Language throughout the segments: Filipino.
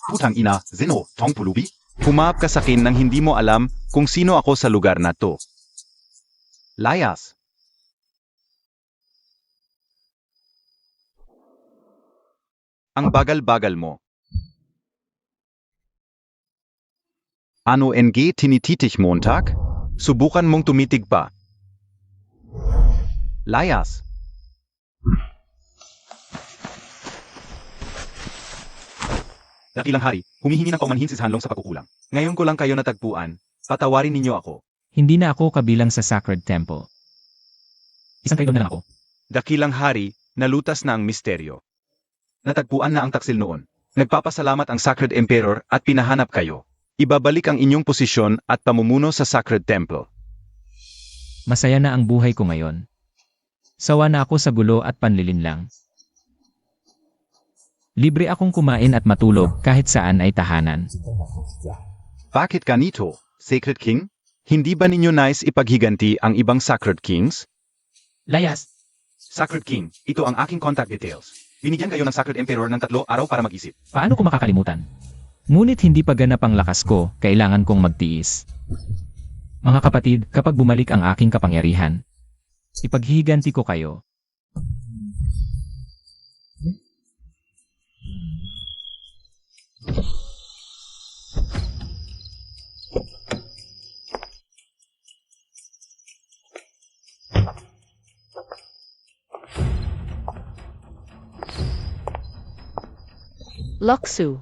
Putang ina, Zeno, Tong Pulubi? Humahap ka sa akin nang hindi mo alam kung sino ako sa lugar na to. Layas. Ang bagal-bagal mo. Ano NG tinititig Montag? Subukan mong tumitig pa. Layas. Dakilang hari, humihingi ng paumanhin si Hanlong sa pagkukulang. Ngayon ko lang kayo natagpuan. Patawarin ninyo ako. Hindi na ako kabilang sa Sacred Temple. Isang traidor na lang ako. Dakilang hari, nalutas na ang misteryo. Natagpuan na ang taksil noon. Nagpapasalamat ang Sacred Emperor at pinahanap kayo. Ibabalik ang inyong posisyon at pamumuno sa Sacred Temple. Masaya na ang buhay ko ngayon. Sawa na ako sa gulo at panlilinlang. Libre akong kumain at matulog kahit saan ay tahanan. Bakit ganito, Sacred King? Hindi ba ninyo nais ipaghiganti ang ibang Sacred Kings? Layas! Sacred King, ito ang aking contact details. Binigyan kayo ng Sacred Emperor ng 3 araw para mag-isip. Paano ko makakalimutan? Ngunit hindi pa ganap ang lakas ko, kailangan kong magtiis. Mga kapatid, kapag bumalik ang aking kapangyarihan, ipaghihiganti ko kayo. Loksu,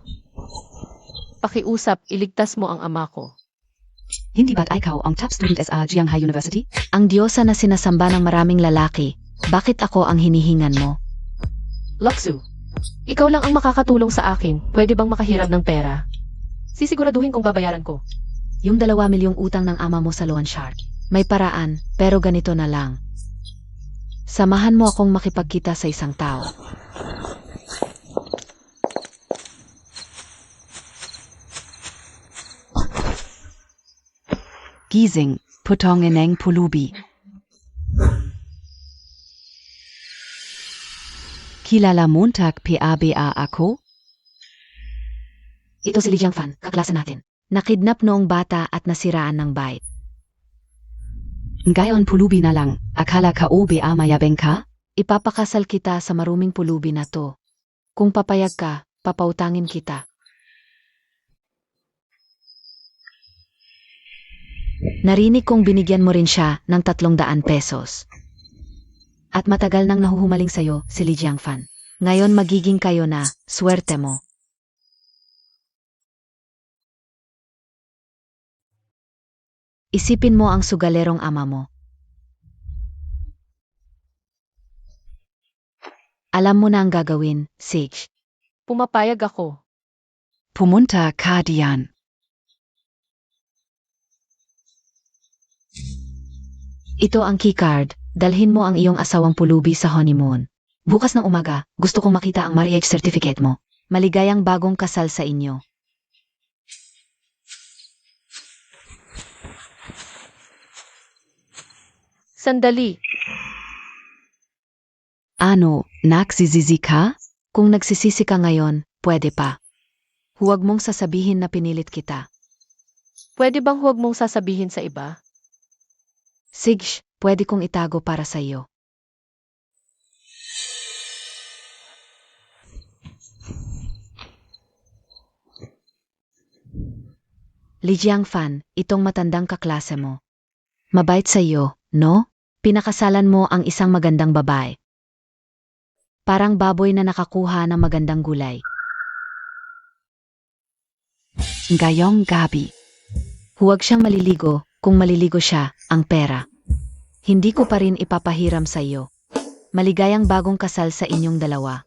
pakiusap, iligtas mo ang ama ko. Hindi ba't ikaw ang top student sa Jianghai University? Ang diyosa na sinasamba ng maraming lalaki, bakit ako ang hinihingan mo? Loksu, ikaw lang ang makakatulong sa akin. Pwede bang makahiram ng pera? Sisiguraduhin kong babayaran ko. Yung 2 milyong utang ng ama mo sa loan shark. May paraan, pero ganito na lang. Samahan mo akong makipagkita sa isang tao. Gising, putong ineng pulubi. Kilala Montag PABA ako? Ito si Li Jiangfan, kaklase natin. Nakidnap noong bata at nasiraan ng bait. Ngayon pulubi na lang, akala ka OBA mayabeng ka? Ipapakasal kita sa maruming pulubi na to. Kung papayag ka, papautangin kita. Narinig kong binigyan mo rin siya ng 300 pesos. At matagal nang nahuhumaling sa'yo si Li Jiangfan. Ngayon magiging kayo na, swerte mo. Isipin mo ang sugalerong ama mo. Alam mo na ang gagawin, Sage. Pumapayag ako. Pumunta ka diyan. Ito ang keycard, dalhin mo ang iyong asawang pulubi sa honeymoon. Bukas ng umaga, gusto kong makita ang marriage certificate mo. Maligayang bagong kasal sa inyo. Sandali, Ano, nagsisisi ka? Kung nagsisisi ka ngayon, pwede pa. Huwag mong sasabihin na pinilit kita. pwede bang huwag mong sasabihin sa iba? Sige, pwede kong itago para sa iyo. Li Jiangfan, itong matandang kaklase mo. Mabait sa iyo, no? Pinakasalan mo ang isang magandang babae. Parang baboy na nakakuha ng magandang gulay. Ngayong gabi. Huwag siyang maliligo, kung maliligo siya, ang pera. Hindi ko pa rin ipapahiram sa iyo. Maligayang bagong kasal sa inyong dalawa.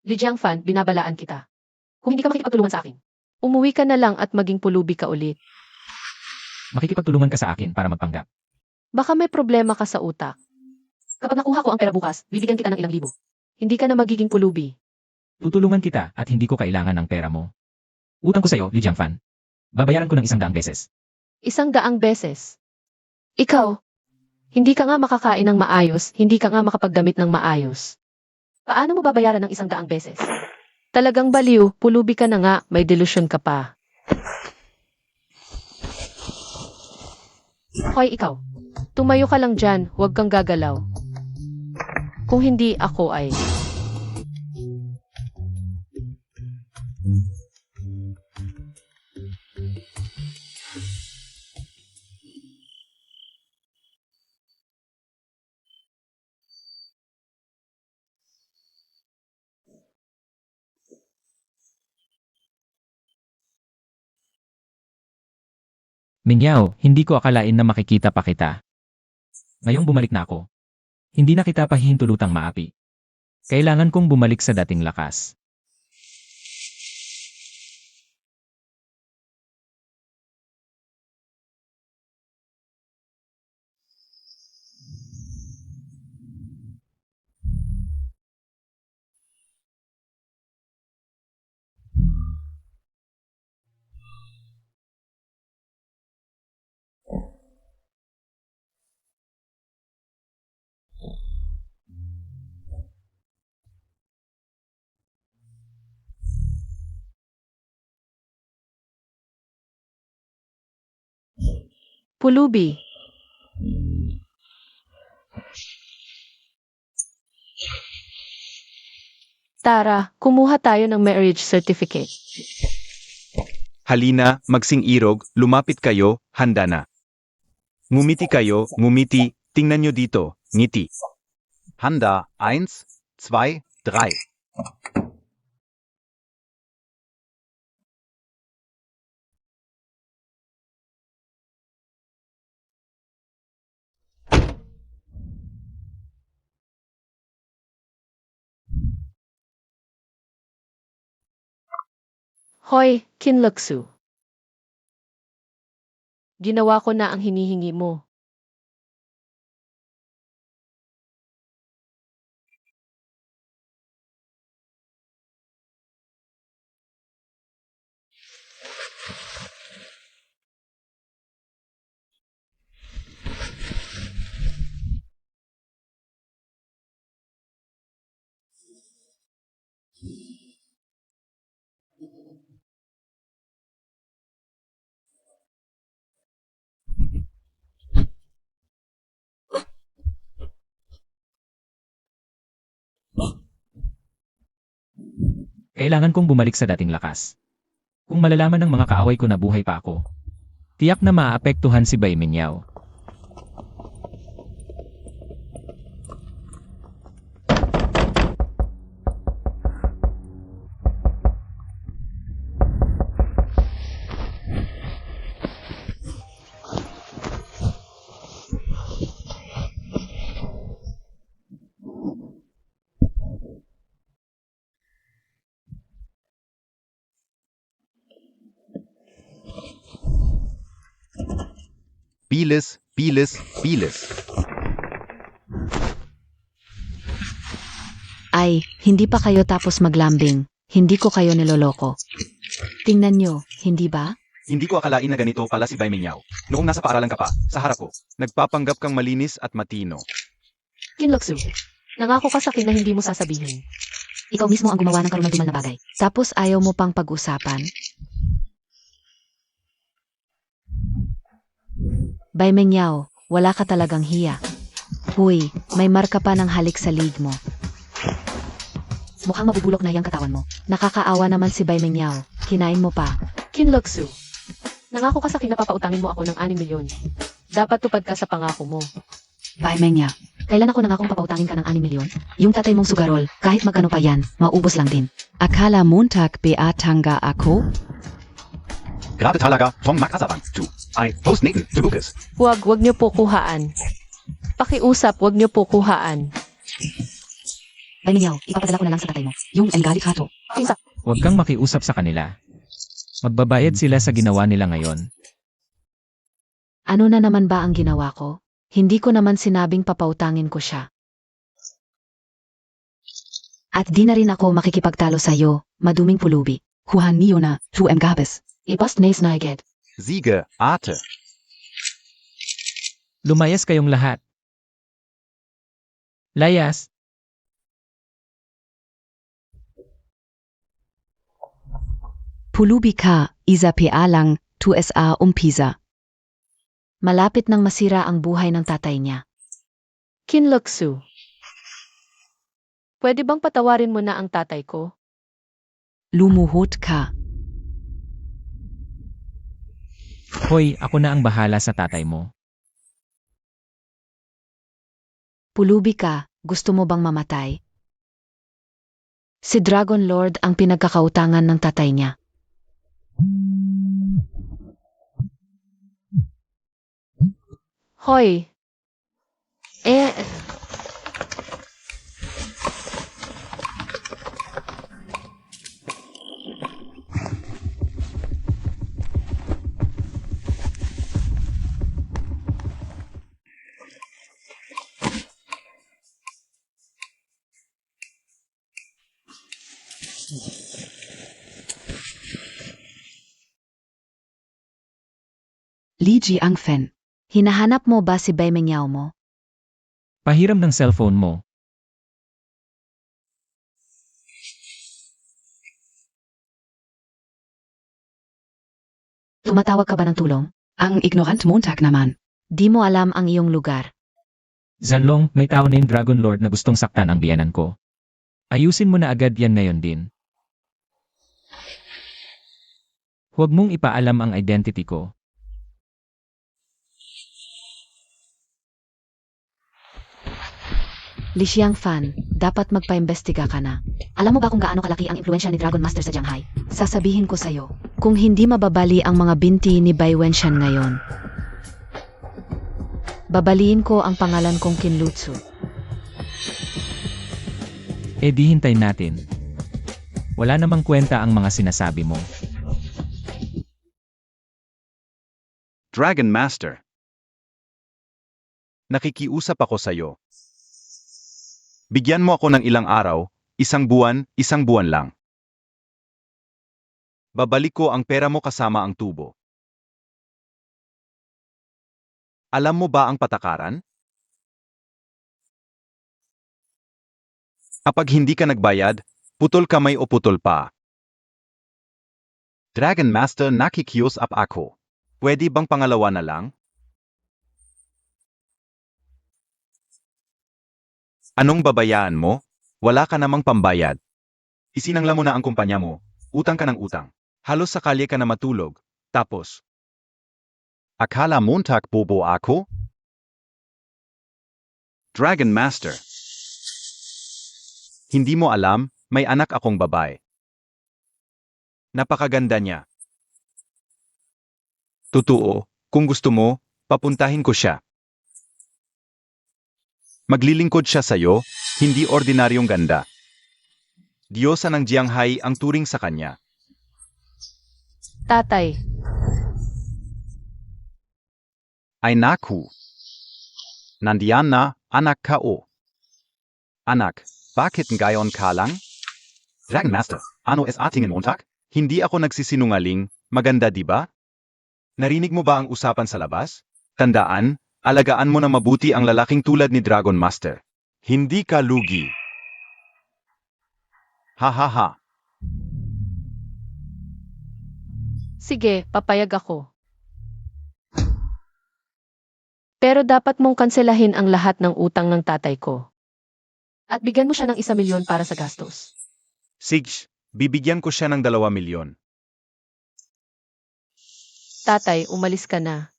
Li Jiangfan, binabalaan kita. Kung hindi ka makikipagtulungan sa akin, umuwi ka na lang at maging pulubi ka ulit. Makikipagtulungan ka sa akin para magpanggap. Baka may problema ka sa utak. Kapag nakuha ko ang pera bukas, bibigyan kita ng ilang libo. Hindi ka na magiging pulubi. Tutulungan kita at hindi ko kailangan ng pera mo. Utang ko sa'yo, Li Jiangfan. Babayaran ko ng 100 beses. 100 beses. Ikaw, hindi ka nga makakain ng maayos, hindi ka nga makapagdamit ng maayos. Paano mo babayaran ng 100 beses? Talagang baliw, pulubi ka na nga, may delusyon ka pa. Hoy, ikaw. Tumayo ka lang dyan, huwag kang gagalaw. Kung hindi ako ay... Mingyao, hindi ko akalain na makikita pa kita. Ngayong bumalik na ako. Hindi na kita pahihintulutang maapi. Kailangan kong bumalik sa dating lakas. Pulubi. Tara, kumuha tayo ng marriage certificate. Halina, magsing-irog, lumapit kayo, handa na. Ngumiti kayo, ngumiti, tingnan nyo dito, ngiti. Handa, 1, 2, 3. Hoy, Kinluksu. Ginawa ko na ang hinihingi mo. Kailangan kong bumalik sa dating lakas. Kung malalaman ng mga kaaway ko na buhay pa ako, tiyak na maaapektuhan si Bai Mingyao. Bilis, bilis, bilis. Ay, hindi pa kayo tapos maglambing. Hindi ko kayo niloloko. Tingnan nyo, hindi ba? Hindi ko akalain na ganito pala si Bai Mingyao. Noong nasa paaralan ka pa, sa harap ko, nagpapanggap kang malinis at matino. Kinluksu, nangako ka sa akin na hindi mo sasabihin. Ikaw mismo ang gumawa ng karumal-dumal na bagay. Tapos ayaw mo pang pag-usapan? Bai Mingyao, wala ka talagang hiya. Huy, may marka pa ng halik sa lig mo. Mukhang mabubulok na yung katawan mo. Nakakaawa naman si Bai Mingyao. Kinain mo pa. Kinluksu, nangako ka sa akin na papautangin mo ako ng 6 milyon. Dapat tupad ka sa pangako mo. Bai Mengya, kailan ako nangakong papautangin ka ng 6 milyon? Yung tatay mong sugarol, kahit magkano pa yan, maubos lang din. Akala Montag beatanga ako? Gerade talaga vom Makasabang zu ein Postneten zu Lucas. Wag niyo po kuhaan. Pakiusap, wag niyo po kuhaan. Bai Mengya, ipapadala ko na lang sa tatay mo. Yung Engali Kato. Pakiusap. Huwag kang makiusap sa kanila. Magbabayad sila sa ginawa nila ngayon. Ano na naman ba ang ginawa ko? Hindi ko naman sinabing papautangin ko siya. At di na rin ako makikipagtalo sa'yo, maduming pulubi. Kuhan niyo na, Ruem Gabes. Ipas nays naiged. Sieger, Ate. Lumayas kayong lahat. Layas. Pulubi ka, isa lang, tu sa umpisa. Malapit nang masira ang buhay ng tatay niya. Kinluksu. Pwede bang patawarin mo na ang tatay ko? Lumuhod ka. Hoy, ako na ang bahala sa tatay mo. Pulubi ka, gusto mo bang mamatay? Si Dragon Lord ang pinagkakautangan ng tatay niya. Hoy. Li Jiangfen. Hinahanap mo ba si Bai Mengyao mo? Pahiram ng cellphone mo. Tumatawag ka ba ng tulong? Ang ignorant Montag naman. Di mo alam ang iyong lugar. Zanlong, may tao named Dragon Lord na gustong saktan ang biyanan ko. Ayusin mo na agad yan ngayon din. Huwag mong ipaalam ang identity ko. Li Xiangfan, dapat magpaimbestiga ka na. Alam mo ba kung gaano kalaki ang impluensya ni Dragon Master sa Shanghai? Sasabihin ko sa'yo, kung hindi mababali ang mga binti ni Bai Wenshan ngayon, babaliin ko ang pangalan kong Kinlutsu. Eh di hintayin natin. Wala namang kwenta ang mga sinasabi mo. Dragon Master. Nakikiusap ako sa'yo. Bigyan mo ako ng ilang araw, isang buwan lang. Babalik ko ang pera mo kasama ang tubo. Alam mo ba ang patakaran? Kapag hindi ka nagbayad, putol kamay o putol pa. Dragon Master, nakikiusap ako. Pwede bang pangalawa na lang? Anong babayaan mo? Wala ka namang pambayad. Isinangla mo na ang kumpanya mo, utang ka ng utang. Halos sa kalye ka na matulog, tapos. Akala Montag bobo ako? Dragon Master. Hindi mo alam, may anak akong babae. Napakaganda niya. Totoo, kung gusto mo, papuntahin ko siya. Maglilingkod siya sa'yo, hindi ordinaryong ganda. Diyosa ng Jianghai ang turing sa kanya. Tatay. Ay naku. Nandiyan na, anak ka o. Anak, bakit ngayon ka lang? Dragon Master, ano es ating Montag? Hindi ako nagsisinungaling, maganda di ba? Narinig mo ba ang usapan sa labas? Tandaan, alagaan mo na mabuti ang lalaking tulad ni Dragon Master. Hindi ka lugi. Ha ha ha. Sige, papayag ako. Pero dapat mong kanselahin ang lahat ng utang ng tatay ko. At bigyan mo siya ng 1,000,000 para sa gastos. Sige, bibigyan ko siya ng 2,000,000. Tatay, umalis ka na.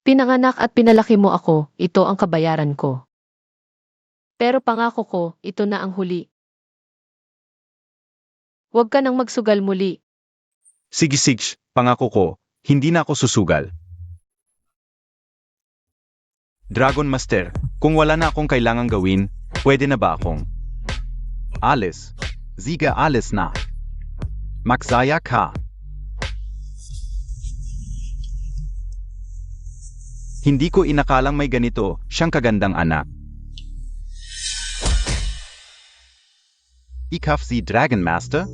Pinanganak at pinalaki mo ako, ito ang kabayaran ko. Pero pangako ko, ito na ang huli. Huwag ka nang magsugal muli. Sige, pangako ko, hindi na ako susugal. Dragon Master, kung wala na akong kailangang gawin, pwede na ba akong alis? Ziga alis na. Magsaya ka. Hindi ko inakalang may ganito, siyang kagandang anak. Ikaf si Dragon Master?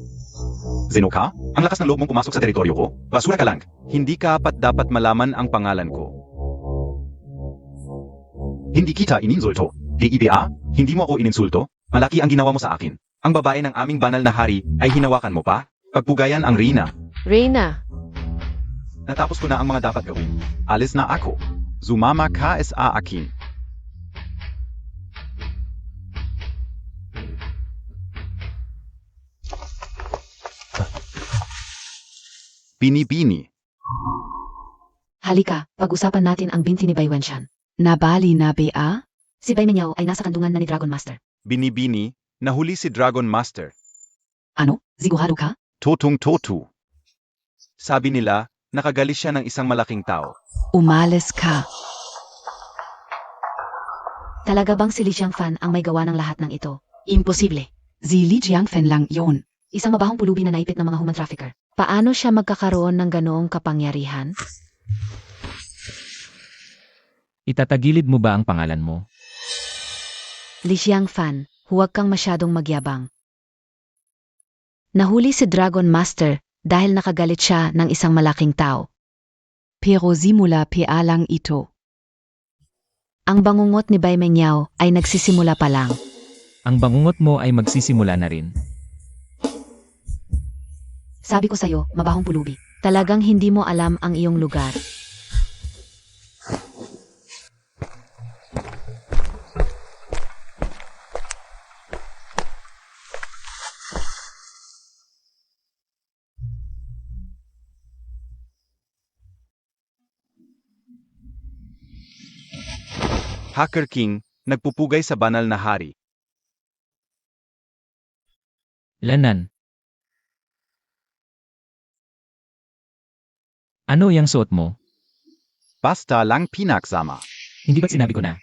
Zeno ka? Ang lakas ng loob mong pumasok sa teritoryo ko? Basura ka lang. Hindi ka dapat malaman ang pangalan ko. Hindi kita ininsulto. DIBA, hindi mo ako ininsulto? Malaki ang ginawa mo sa akin. Ang babae ng aming banal na hari ay hinawakan mo pa? Pagpugayan ang Reyna. Reyna, Natapos ko na ang mga dapat gawin. Alis na ako. Sumama ka sa akin. Bini-bini. Halika, pag-usapan natin ang binti ni Bai Wenxian. Nabali na ba? Si Bai Menyaw ay nasa kandungan na ni Dragon Master. Bini-bini, nahuli si Dragon Master. Ano? Sigurado ka? Totong-totu. Sabi nila, nakagalis siya ng isang malaking tao. Umalis ka. Talaga bang si Li Jiangfan ang may gawa ng lahat ng ito? Imposible. Si Li Jiangfen lang yon. Isang mabahong pulubi na naipit ng mga human trafficker. Paano siya magkakaroon ng ganoong kapangyarihan? Itatagilid mo ba ang pangalan mo? Li Jiangfan, huwag kang masyadong magyabang. Nahuli si Dragon Master dahil nakagalit siya ng isang malaking tao. Pero simula pa lang ito. Ang bangungot ni Bai Menyaw ay nagsisimula pa lang. Ang bangungot mo ay magsisimula na rin. Sabi ko sa'yo, mabahong pulubi. Talagang hindi mo alam ang iyong lugar. Hacker King, nagpupugay sa banal na hari. Lanan. Ano yung suot mo? Basta lang pinaksama. Hindi ba't sinabi ko na?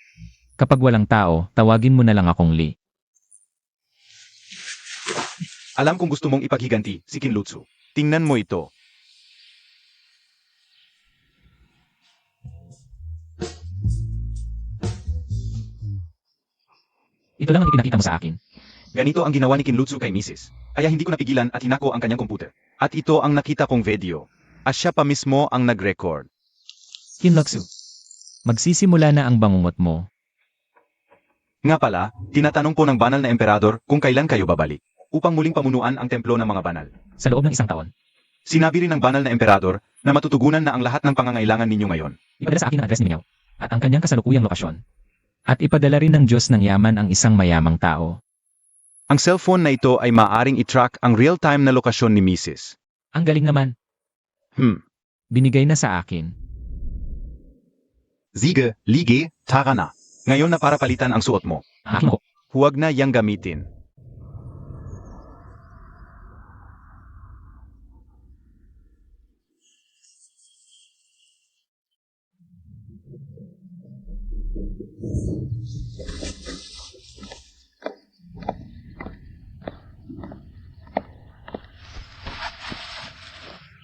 Kapag walang tao, tawagin mo na lang akong Li. Alam kong gusto mong ipaghiganti, si Kinlutsu. Tingnan mo ito. Ito lang ang ipinakita mo sa akin. Ganito ang ginawa ni Kinlutsu kay Mrs. Kaya hindi ko napigilan at hinako ang kanyang komputer. At ito ang nakita kong video. At siya pa mismo ang nag-record. Kinlutsu. Magsisimula na ang bangungot mo. Nga pala, tinatanong po ng banal na emperador kung kailan kayo babalik. Upang muling pamunuan ang templo ng mga banal. Sa loob ng isang taon. Sinabi rin ng banal na emperador na matutugunan na ang lahat ng pangangailangan ninyo ngayon. Ipadala sa akin ang address ni Menyaw. At ang kanyang kasalukuyang lokasyon. At ipadala rin ng Diyos ng yaman ang isang mayamang tao. Ang cellphone na ito ay maaring i-track ang real-time na lokasyon ni Mrs. Ang galing naman. Binigay na sa akin. Sige, lige, tara na. Ngayon na para palitan ang suot mo. Ang aking ako. Huwag na yang gamitin.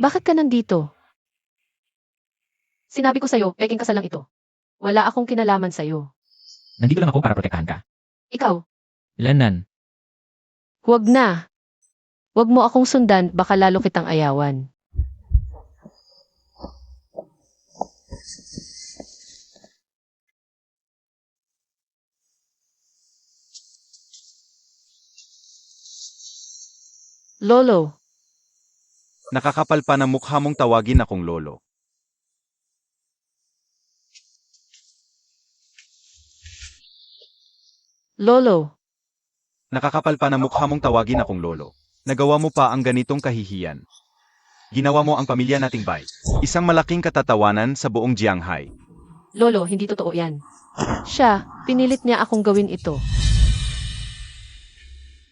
bakit ka nandito? Sinabi ko sa'yo, peking kasal lang ito. Wala akong kinalaman sa'yo. Nandito lang ako para protektahan ka. Ikaw, Lanan. huwag na. Huwag mo akong sundan, baka lalo kitang ayawan. Lolo, Nakakapal pa ng mukha mong tawagin akong lolo. Lolo, Nakakapal pa ng mukha mong tawagin akong lolo. Nagawa mo pa ang ganitong kahihiyan. Ginawa mo ang pamilya nating Bai. Isang malaking katatawanan sa buong Jianghai. Lolo, hindi totoo yan. Siya, pinilit niya akong gawin ito.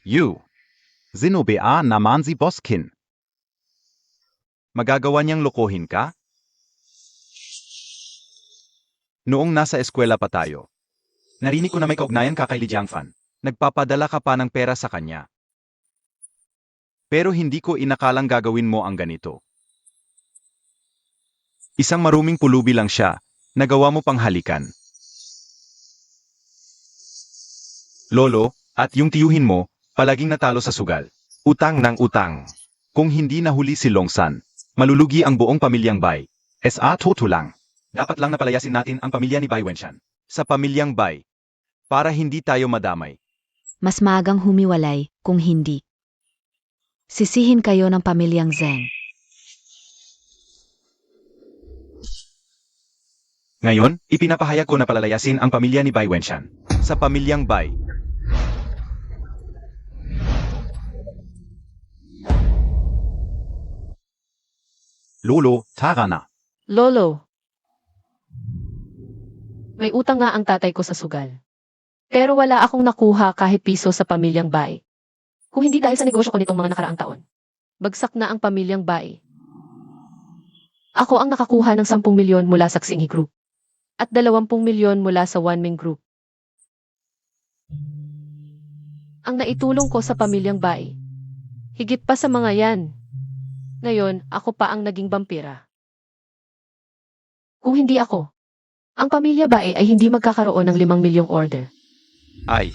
You. Zinobea naman si Boskin. Magagawa niyang lokohin ka? Noong nasa eskwela pa tayo, narinig ko na may kaugnayan ka kay Li Jiangfan. Nagpapadala ka pa ng pera sa kanya. Pero hindi ko inakalang gagawin mo ang ganito. Isang maruming pulubi lang siya, nagawa mo pang halikan. Lolo, at yung tiyuhin mo, Palaging natalo sa sugal. Utang ng utang. Kung hindi nahuli si Longsan, malulugi ang buong pamilyang Bai. Sa totoo lang. Dapat lang napalayasin natin ang pamilya ni Bai Wenshan. Sa pamilyang Bai. Para hindi tayo madamay. Mas maagang humiwalay kung hindi. Sisihin kayo ng pamilyang Zheng. Ngayon, ipinapahayag ko na palalayasin ang pamilya ni Bai Wenshan. Sa pamilyang Bai. Lolo, tara na. Lolo. May utang nga ang tatay ko sa sugal. Pero wala akong nakuha kahit piso sa pamilyang Bai. Kung hindi dahil sa negosyo ko nitong mga nakaraang taon. Bagsak na ang pamilyang Bai. Ako ang nakakuha ng 10 milyon mula sa Xinghi Group. At 20 milyon mula sa Wanming Group. Ang naitulong ko sa pamilyang Bai. Higit pa sa mga yan. Ngayon, ako pa ang naging vampira. Kung hindi ako, ang pamilya Bai ay hindi magkakaroon ng 5 milyong order. Ay.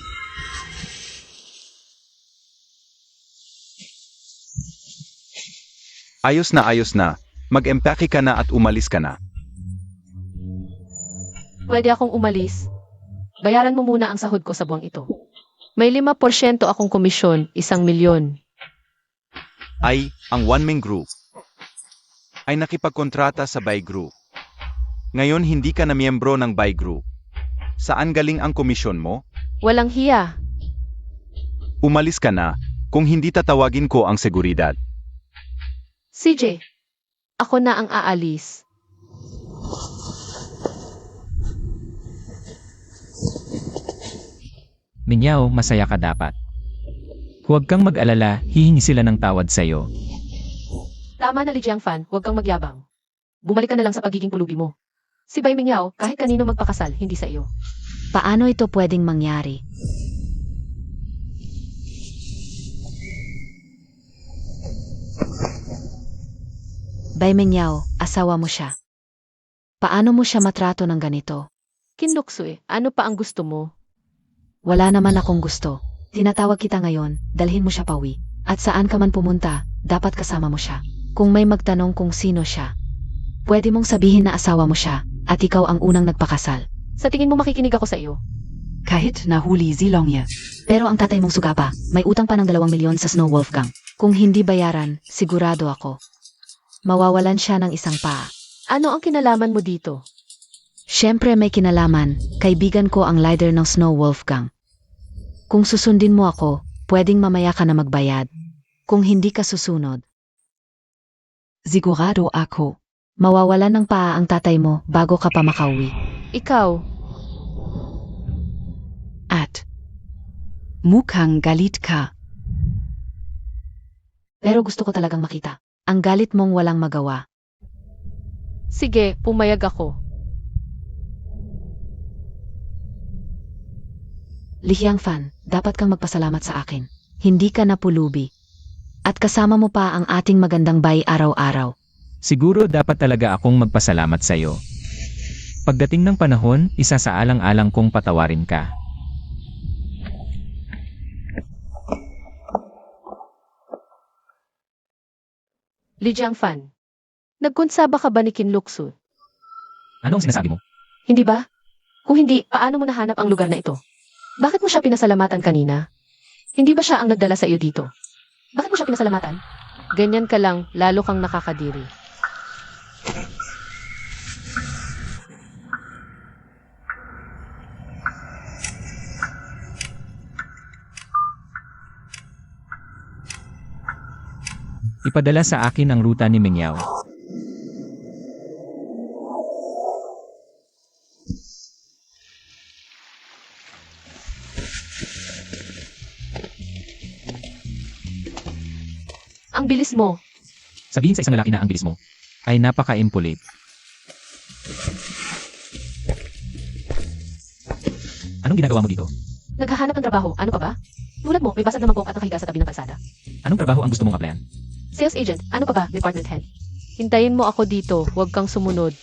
Ayos na. Mag-empake ka na at umalis ka na. Pwede akong umalis. Bayaran mo muna ang sahod ko sa buwang ito. May 5% akong komisyon, 1 milyon. Ay, ang Wanming Group ay nakipagkontrata sa Bai Group. Ngayon hindi ka na miyembro ng Bai Group. Saan galing ang komisyon mo? Walang hiya. Umalis ka na, kung hindi tatawagin ko ang seguridad. CJ, ako na ang aalis. Minyaw, masaya ka dapat. Huwag kang mag-alala, hihingi sila ng tawad sa'yo. Tama na, Lijiang Fan, huwag kang magyabang. Bumalik ka na lang sa pagiging pulubi mo. Si Bai Mingyao, kahit kanino magpakasal, hindi sa iyo. Paano ito pwedeng mangyari? Bai Mingyao, asawa mo siya. Paano mo siya matrato ng ganito? Kinluksue, ano pa ang gusto mo? Wala naman akong gusto. Tinatawag kita ngayon, dalhin mo siya pauwi. At saan ka man pumunta, dapat kasama mo siya. Kung may magtanong kung sino siya, pwede mong sabihin na asawa mo siya, at ikaw ang unang nagpakasal. Sa tingin mo makikinig ako sa iyo? Kahit nahuli si Longye. Pero ang tatay mong suga pa, may utang pa ng 2 milyon sa Snow Wolfgang. Kung hindi bayaran, sigurado ako. Mawawalan siya ng isang paa. Ano ang kinalaman mo dito? Siyempre may kinalaman, kaibigan ko ang leader ng Snow Wolfgang. Kung susundin mo ako, pwedeng mamaya ka na magbayad. Kung hindi ka susunod, sigurado ako. Mawawalan ng paa ang tatay mo bago ka pa makauwi. Ikaw, At mukhang galit ka. Pero gusto ko talagang makita. Ang galit mong walang magawa. sige, pumayag ako. Lihyang Fan, dapat kang magpasalamat sa akin. Hindi ka napulubi. At kasama mo pa ang ating magandang bay araw-araw. Siguro dapat talaga akong magpasalamat sa'yo. Pagdating ng panahon, isa sa alang-alang kong patawarin ka. Lijiang Fan, nagkunsaba ka ba ni Kinluksu? Ano ang sinasabi mo? Hindi ba? Kung hindi, paano mo nahanap ang lugar na ito? Bakit mo siya pinasalamatan kanina? Hindi ba siya ang nagdala sa iyo dito? Bakit mo siya pinasalamatan? Ganyan ka lang, lalo kang nakakadiri. Ipadala sa akin ang ruta ni Mingyao. Ang bilis mo. Sabihin sa isang lalaki na ang bilis mo ay napaka-impolite. Anong ginagawa mo dito? Naghahanap ng trabaho, ano pa ba? Tulad mo, may basag na mangkok at nakahiga sa tabi ng kalsada. Anong trabaho ang gusto mong applyan? Sales agent, ano pa ba, department head? Hintayin mo ako dito, huwag kang sumunod.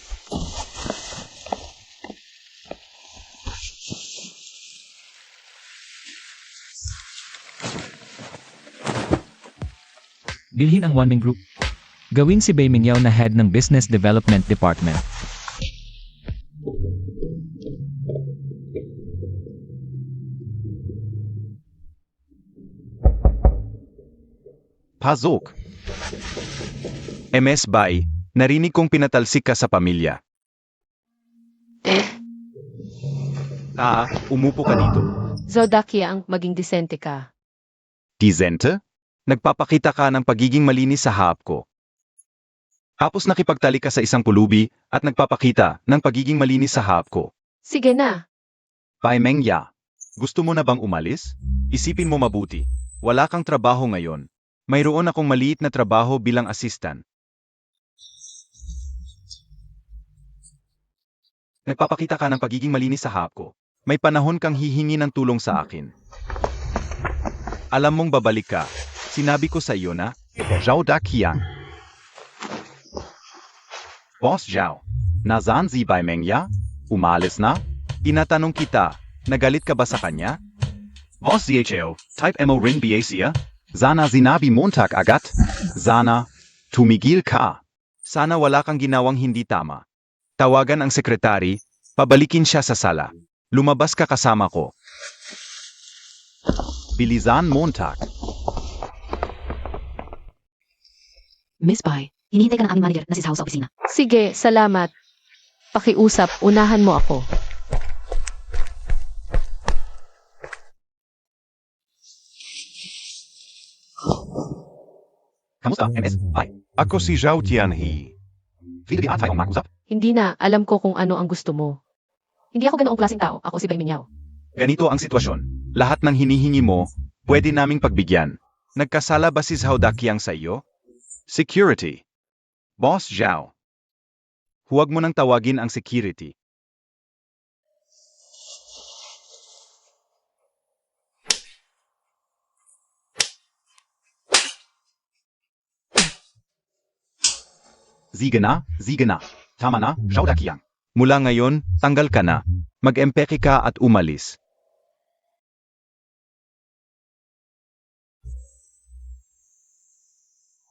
Bilhin ang Wanming Group. Gawing si Bai Mingyao na head ng Business Development Department. Pasok! MS Bai, narinig kong pinatalsik ka sa pamilya. Umupo ka dito. Zodakia ang maging disente ka. Dizente? Nagpapakita ka ng pagiging malinis sa harap ko. Tapos nakipagtalik ka sa isang pulubi at nagpapakita ng pagiging malinis sa harap ko. Sige na. Bai Mengya, gusto mo na bang umalis? Isipin mo mabuti. Wala kang trabaho ngayon. Mayroon akong maliit na trabaho bilang assistant. Nagpapakita ka ng pagiging malinis sa harap ko. May panahon kang hihingi ng tulong sa akin. Alam mong babalik ka. Sinabi ko sa iyo na, Zhao Daqiang. Boss Zhao, nasaan si Bai Mengya? Umalis na? Tinatanong kita, nagalit ka ba sa kanya? Boss ZHO, type mo rin BACA? Sana zinabi montag agad? Sana, tumigil ka. Sana wala kang ginawang hindi tama. Tawagan ang sekretary, pabalikin siya sa sala. Lumabas ka kasama ko. Bilisan montag. Miss Bai, hinihintay ka ng aming manager na si Zhao sa opisina. Sige, salamat. Pakiusap, unahan mo ako. Kamusta, MS? Bai. Ako si Zhao Tianhe. Pwede ba tayo mag-usap? Hindi na, alam ko kung ano ang gusto mo. Hindi ako ganoong klaseng tao, ako si Bai Mingyao. Ganito ang sitwasyon. Lahat ng hinihingi mo, pwede naming pagbigyan. Nagkasala ba si Zhao Daqiang sa iyo? Security. Boss Zhao. Huwag mo nang tawagin ang security. Sige na. Tama na, Zhao Daqiang. Mula ngayon, tanggal ka na. Mag-empeke ka at umalis.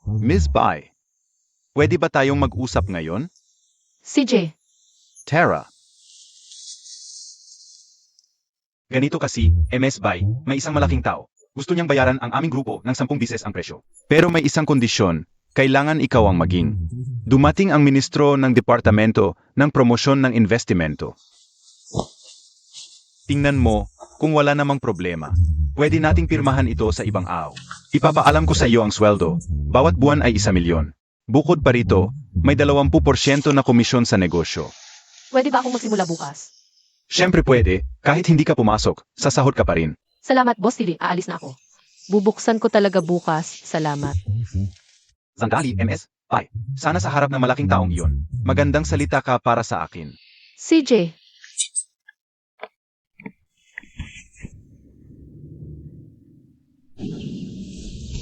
Miss Bai, pwede ba tayong mag-usap ngayon? CJ, Tara. Ganito kasi, MS Bai, may isang malaking tao. Gusto niyang bayaran ang aming grupo ng 10 bises ang presyo. Pero may isang kondisyon, kailangan ikaw ang maging. Dumating ang ministro ng Departamento ng Promosyon ng Investimento. Tingnan mo, kung wala namang problema, pwede nating pirmahan ito sa ibang araw. Ipapaalam ko sa iyo ang sweldo. Bawat buwan ay 1 milyon. Bukod pa rito, may 20% na komisyon sa negosyo. pwede ba akong magsimula bukas? Siyempre pwede, kahit hindi ka pumasok, sasahod ka pa rin. Salamat, Boss TV, aalis na ako. Bubuksan ko talaga bukas, salamat. Sandali, MS. Ay, sana sa harap ng malaking taong iyon. Magandang salita ka para sa akin. CJ,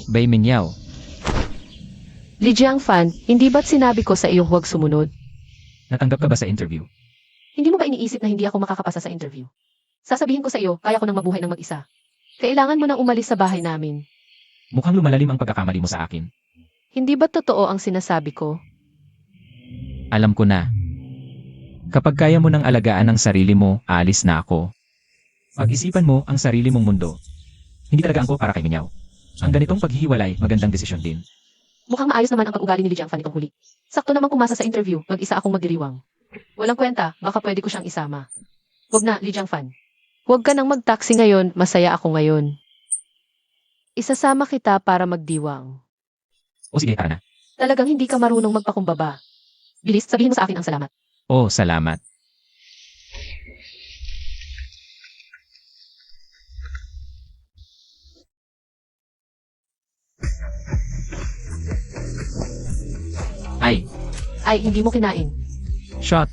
Bai Mingyao, Li Jiangfan, hindi ba't sinabi ko sa iyo huwag sumunod? natanggap ka ba sa interview? Hindi mo ba iniisip na hindi ako makakapasa sa interview? Sasabihin ko sa iyo, kaya ko nang mabuhay ng mag-isa. Kailangan mo nang umalis sa bahay namin. Mukhang lumalalim ang pagkakamali mo sa akin. Hindi ba totoo ang sinasabi ko? Alam ko na. Kapag kaya mo nang alagaan ang sarili mo, aalis na ako. Pag-isipan mo ang sarili mong mundo. Hindi talaga ako para kay Mingyao. Ang ganitong paghihiwalay, magandang desisyon din. Mukhang maayos naman ang pag-ugali ni Li Jiangfan itong huli. Sakto namang pumasa sa interview, mag-isa akong magdiriwang. Walang kwenta, baka pwede ko siyang isama. Huwag na, Li Jiangfan. Huwag ka nang mag-taxi ngayon, masaya ako ngayon. Isasama kita para magdiwang. O sige, tara na. Talagang hindi ka marunong magpakumbaba. Bilis, sabihin mo sa akin ang salamat. Oh, salamat. Ay, Ay, hindi mo kinain. shot.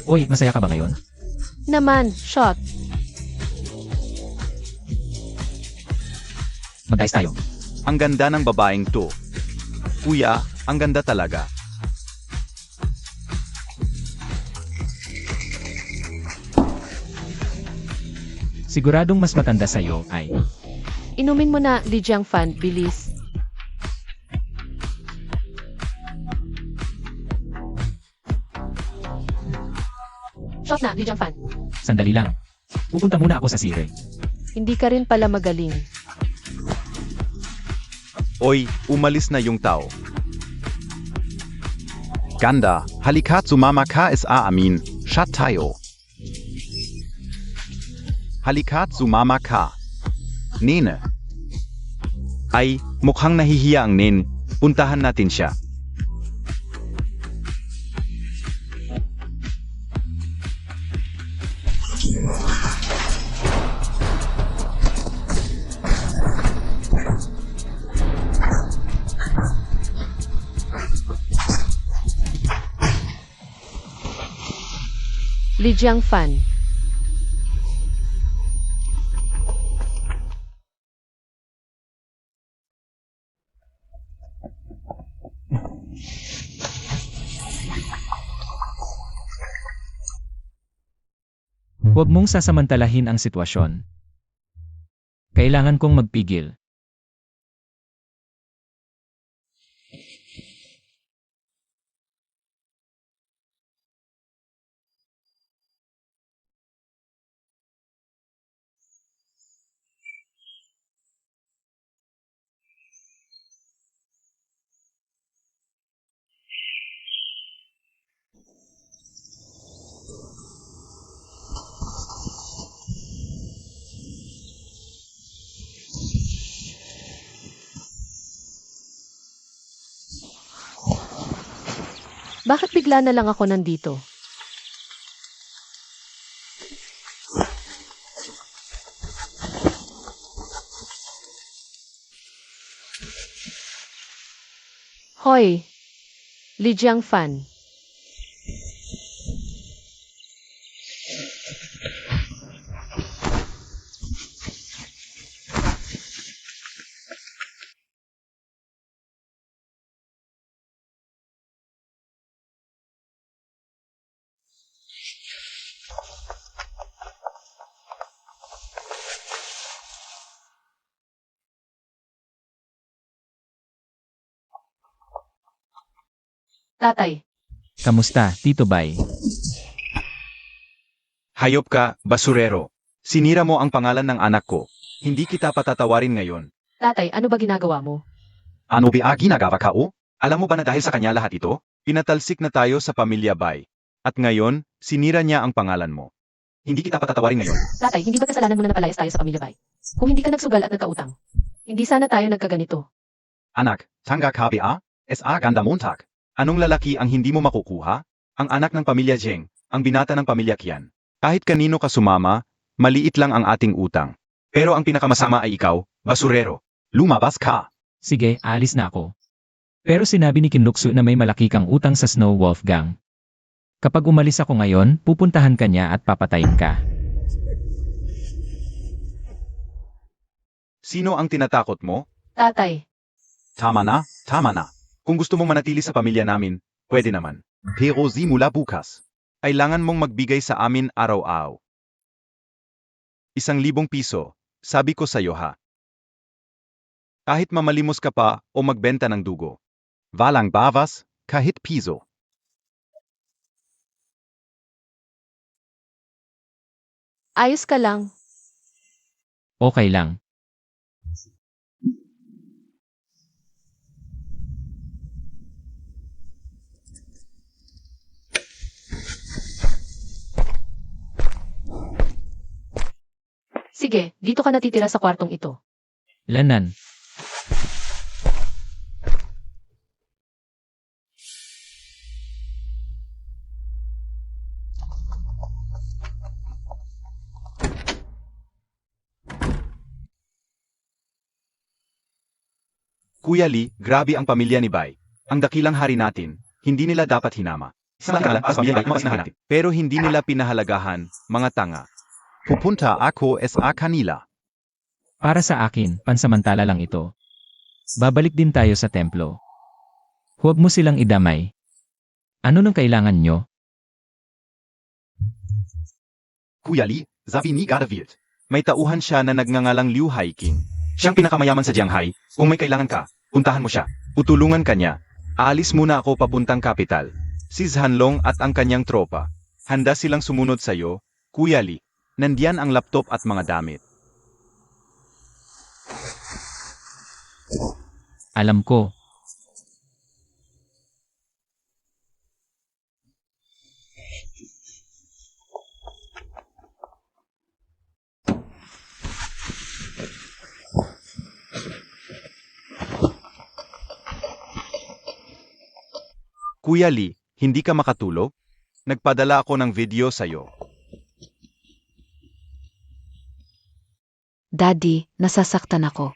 Uy, masaya ka ba ngayon? Naman, shot. Mag-ayos tayo. Ang ganda ng babaeng to. Kuya, ang ganda talaga. Siguradong mas matanda sa'yo ay Inumin mo na, Li Jiangfan, bilis. Shot na, Li Jiangfan. Sandali lang. Pupunta muna ako sa sire. Hindi ka rin pala magaling. Oy, umalis na yung tao. Ganda, halika't sumama ka sa amin, shot tayo. Halika't sumama ka. Nene. Ay, mukhang nahihiya ang Nen. Puntahan natin siya. Li Jiangfan. Huwag mong sasamantalahin ang sitwasyon. Kailangan kong magpigil. Bakit bigla na lang ako nandito? Hoy, Li Jiangfan. Tatay, Kamusta, Tito Bay? Hayop ka, basurero. Sinira mo ang pangalan ng anak ko. Hindi kita patatawarin ngayon. tatay, ano ba ginagawa mo? Ano ba ginagawa ka o? Alam mo ba na dahil sa kanya lahat ito? Pinatalsik na tayo sa pamilya Bay. At ngayon, sinira niya ang pangalan mo. Hindi kita patatawarin ngayon. Tatay, hindi ba kasalanan mo na napalayas tayo sa pamilya Bay? Kung hindi ka nagsugal at nagkautang, hindi sana tayo nagkaganito. Anak, tangga ka ba? Sa ganda Montag. Anong lalaki ang hindi mo makukuha? Ang anak ng pamilya Zheng, ang binata ng pamilya Qian. Kahit kanino ka sumama, maliit lang ang ating utang. Pero ang pinakamasama ay ikaw, basurero. Lumabas ka! Sige, alis na ako. Pero sinabi ni Kinluksu na may malaki kang utang sa Snow Wolf Gang. Kapag umalis ako ngayon, pupuntahan ka niya at papatayin ka. Sino ang tinatakot mo? Tatay, Tama na, tama na. Kung gusto mong manatili sa pamilya namin, pwede naman. Pero simula bukas, kailangan mong magbigay sa amin araw-araw. 1,000 piso, sabi ko sa'yo ha. Kahit mamalimos ka pa o magbenta ng dugo. Walang bawas, kahit piso. ayos ka lang. Okay lang. Sige, dito ka natitira sa kwartong ito. Lanan. Kuya Lee, grabe ang pamilya ni Bai. Ang dakilang hari natin, hindi nila dapat hinama. Pero hindi nila pinahalagahan, mga tanga. Pupunta ako sa kanila. Para sa akin, pansamantala lang ito. Babalik din tayo sa templo. Huwag mo silang idamay. Ano nang kailangan nyo? Kuya Lee, sabi ni Gadavilt. May tauhan siya na nagngangalang Liu Haiking. Siyang pinakamayaman sa Jianghai. Kung may kailangan ka, puntahan mo siya. Utulungan ka niya. Aalis muna ako papuntang kapital. Si Zhanlong at ang kanyang tropa. Handa silang sumunod sa'yo, Kuya Li. Nandiyan ang laptop at mga damit. Alam ko. Kuya Li, hindi ka makatulog? Nagpadala ako ng video sa'yo. Daddy, nasasaktan ako.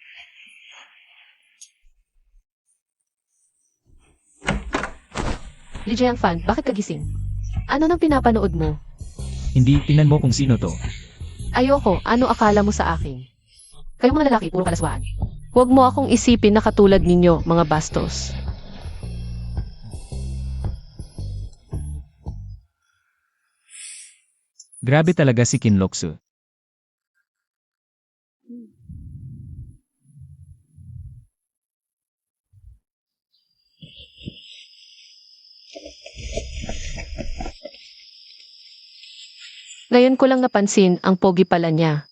Li Jiangfan, bakit kagising? Ano nang pinapanood mo? Hindi, tingnan mo kung sino to. Ayoko, ano akala mo sa akin? Kayong mga lalaki, puro kalaswaan. Huwag mo akong isipin na katulad ninyo, mga bastos. Grabe talaga si Kim Loksu. Ngayon ko lang napansin, ang pogi pala niya.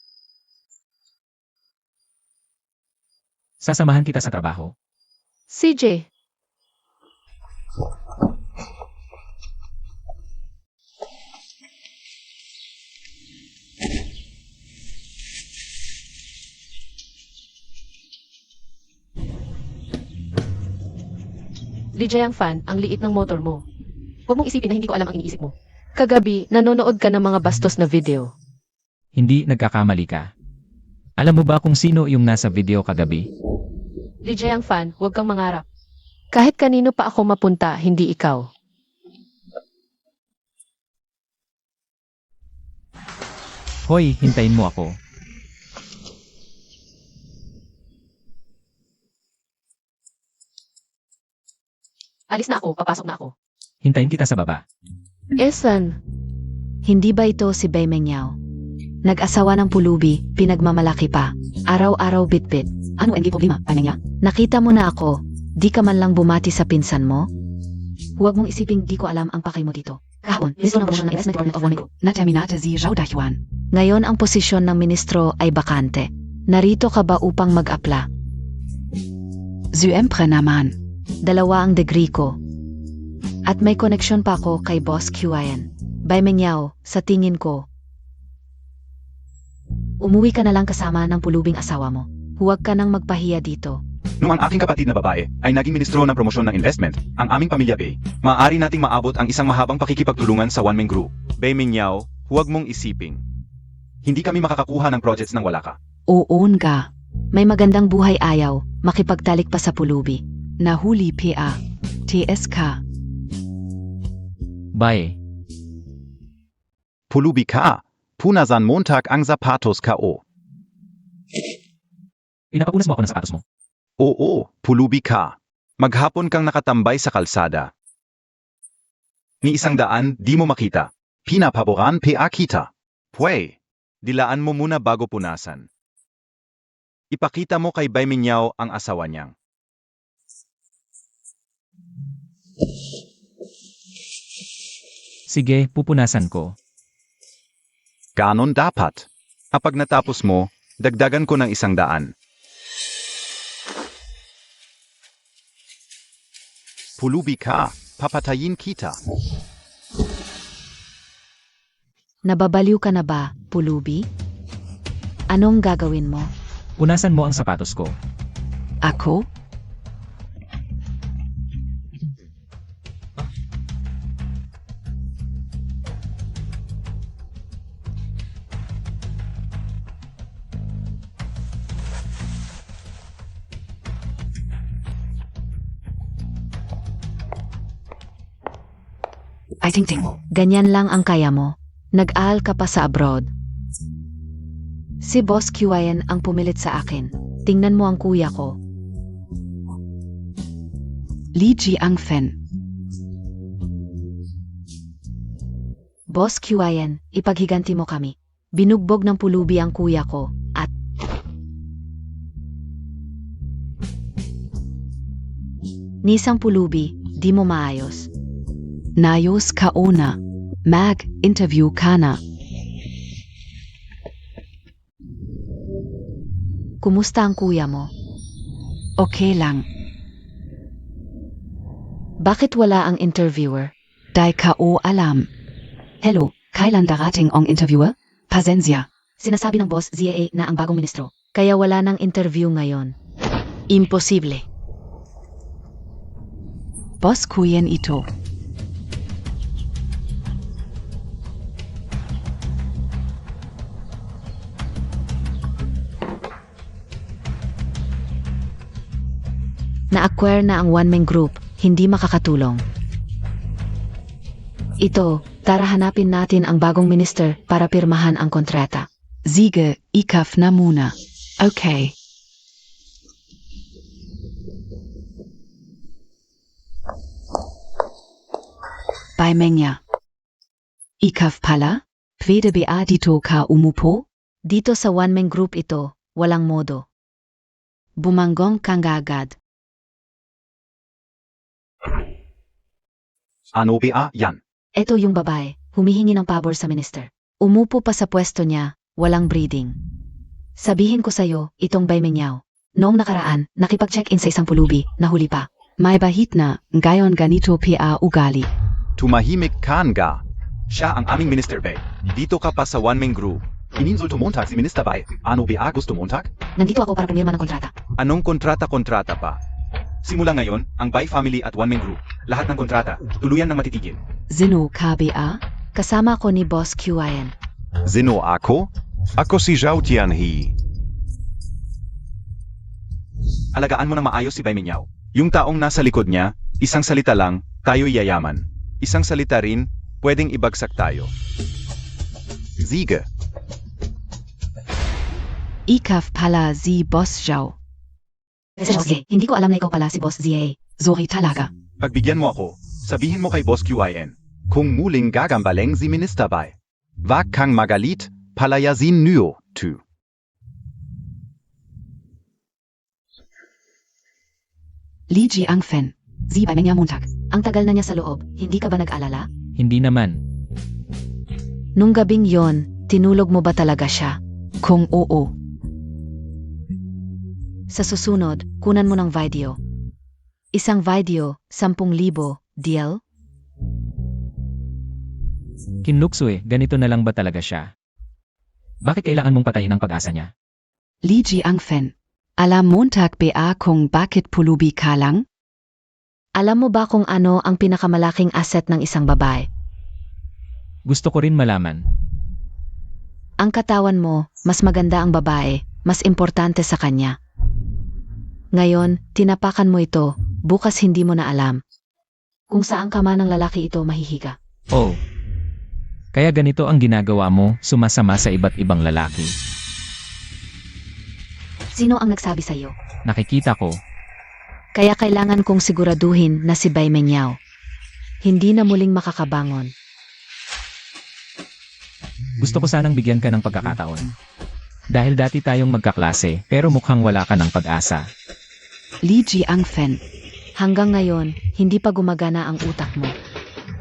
Sasamahan kita sa trabaho. CJ, Li Jiangfan, ang liit ng motor mo. Huwag mong isipin na hindi ko alam ang iniisip mo. Kagabi, nanonood ka ng mga bastos na video. Hindi nagkakamali ka. Alam mo ba kung sino yung nasa video kagabi? Li Jiangfan, huwag kang mangarap. Kahit kanino pa ako mapunta, hindi ikaw. Hoy, hintayin mo ako. Alis na ako, papasok na ako. Hintayin kita sa baba. Esan, Hindi ba ito si Bai Mengyao? Nag-asawa ng pulubi, pinagmamalaki pa. Araw-araw bitbit. Ano ang problema, Bai Mengyao? Nakita mo na ako, di ka man lang bumati sa pinsan mo? Huwag mong isiping di ko alam ang pakay mo dito. Kahapon, ministro ng promosyon ng Investment Department of Wonnego, na-terminate si Zhao Dahuan. Ngayon ang posisyon ng ministro ay bakante. Narito ka ba upang mag-apla? Siyempre naman. 2 ang degree ko. At may koneksyon pa ako kay Boss QIN. Bai Mengyao, sa tingin ko, umuwi ka na lang kasama ng pulubing asawa mo. Huwag ka nang magpahiya dito. Nung ang aking kapatid na babae ay naging ministro ng promosyon ng investment, ang aming pamilya Bay, maaari nating maabot ang isang mahabang pakikipagtulungan sa one-man group. Bay Mingyao, huwag mong isiping. Hindi kami makakakuha ng projects nang wala ka. Oon ka. May magandang buhay ayaw, makipagtalik pa sa pulubi. Nahuli PA. TSK. Bye. Pulubi ka. Punasan Montag ang sapatos ko. Pinapapunas mo ako ng sapatos mo. Oo, pulubi ka. Maghapon kang nakatambay sa kalsada. Ni 100, di mo makita. Pinapaboran pa kita. Pwe, dilaan mo muna bago punasan. Ipakita mo kay Bai Mingyao ang asawa niyang. Sige, pupunasan ko. Ganon dapat. Kapag natapos mo, dagdagan ko ng 100. Pulubi ka, papatayin kita. Nababaliw ka na ba, pulubi? Anong gagawin mo? Punasan mo ang sapatos ko. Ako? Ay, ting-ting. Ganyan lang ang kaya mo. Nag-aal ka pa sa abroad. Si Boss QIN ang pumilit sa akin. Tingnan mo ang kuya ko. Li Jiangfen. Boss QIN, ipaghiganti mo kami. Binugbog ng pulubi ang kuya ko, at Ni isang pulubi, di mo maayos. Nayos ka ona. Mag-interview ka na. Kumusta ang kuya mo? Okay lang. Bakit wala ang interviewer? Dai ka o alam. Hello, kailan darating ang interviewer? Pasensya. Sinasabi ng boss ZAA na ang bagong ministro. Kaya wala nang interview ngayon. Imposible. Boss kuyen ito. Na-acquire na ang one-man group, hindi makakatulong. Ito, tara hanapin natin ang bagong minister para pirmahan ang kontrata. Sige, ikaf na muna. Okay. Baimenya. Ikaf pala? Pwede ba dito ka umupo? Dito sa one-man group ito, walang modo. Bumanggong kang agad. Ano ba yan? Ito yung babae, humihingi ng pabor sa minister. Umupo pa sa pwesto niya, walang breeding. Sabihin ko sa'yo, itong Baimenyaw. Noong nakaraan, nakipag-check-in sa isang pulubi, nahuli pa. May bahit na, ngayon ganito pa ugali. Tumahimik ka nga. Siya ang aming Minister Bay. Dito ka pa sa one-man group. Ininsulto Montag si Minister Bay. Ano ba gusto Montag? Nandito ako para pumirma ng kontrata. Anong kontrata pa? Simula ngayon, ang Bay Family at one-man group, lahat ng kontrata, tuluyan ng matitigil. Zino ka ba? Kasama ko ni Boss QIN. Zino ako? Ako si Zhao Tianhe. Alagaan mo ng maayos si Baimenyaw. Yung taong nasa likod niya, isang salita lang, tayo'y yayaman. Isang salita rin, pwedeng ibagsak tayo. Sige. Ikaf pala si Boss Zhao. Sige, hindi ko alam na ikaw pala si Boss ZA. Sorry talaga. Pagbigyan mo ako, sabihin mo kay Boss QIN. Kung muling gagambaleng si Minister Bay. Wag kang magalit, palayasin niyo, tu. Liji ang Fen. Si Baimenya Montag. Ang tagal na niya sa loob, hindi ka ba nag-alala? Hindi naman. Nung gabing yon, tinulog mo ba talaga siya? Kung oo. Sa susunod, kunan mo ng video. Isang video, 10,000, deal? Kinlukso ganito na lang ba talaga siya? Bakit kailangan mong patayin ang pag-asa niya? Liji ang Fen. Alam Montag ba kung bakit pulubi ka lang? Alam mo ba kung ano ang pinakamalaking asset ng isang babae? Gusto ko rin malaman. Ang katawan mo, mas maganda ang babae, mas importante sa kanya. Ngayon, tinapakan mo ito, bukas hindi mo na alam. Kung saan ka man ng lalaki ito mahihiga. Oh. Kaya ganito ang ginagawa mo, sumasama sa iba't ibang lalaki. Sino ang nagsabi sa'yo? Nakikita ko. Kaya kailangan kong siguraduhin na si Baimenyaw hindi na muling makakabangon. Gusto ko sanang bigyan ka ng pagkakataon. Dahil dati tayong magkaklase, pero mukhang wala ka ng pag-asa. Liji ang Fen. Hanggang ngayon, hindi pa gumagana ang utak mo.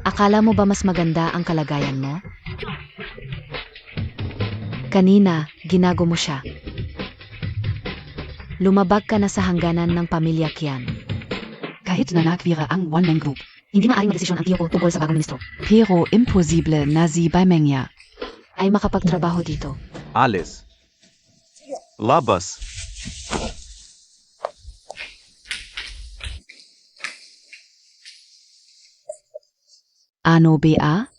Akala mo ba mas maganda ang kalagayan mo? Kanina, ginago mo siya. Lumabag ka na sa hangganan ng pamilya Kian. Kahit na nagwira ang one-man group. Hindi maaaring magdesisyon ang tiyo ko tungkol sa bagong ministro. Pero imposible na si Baimenya Ay makapagtrabaho dito. Alles. Labas. Ano ba?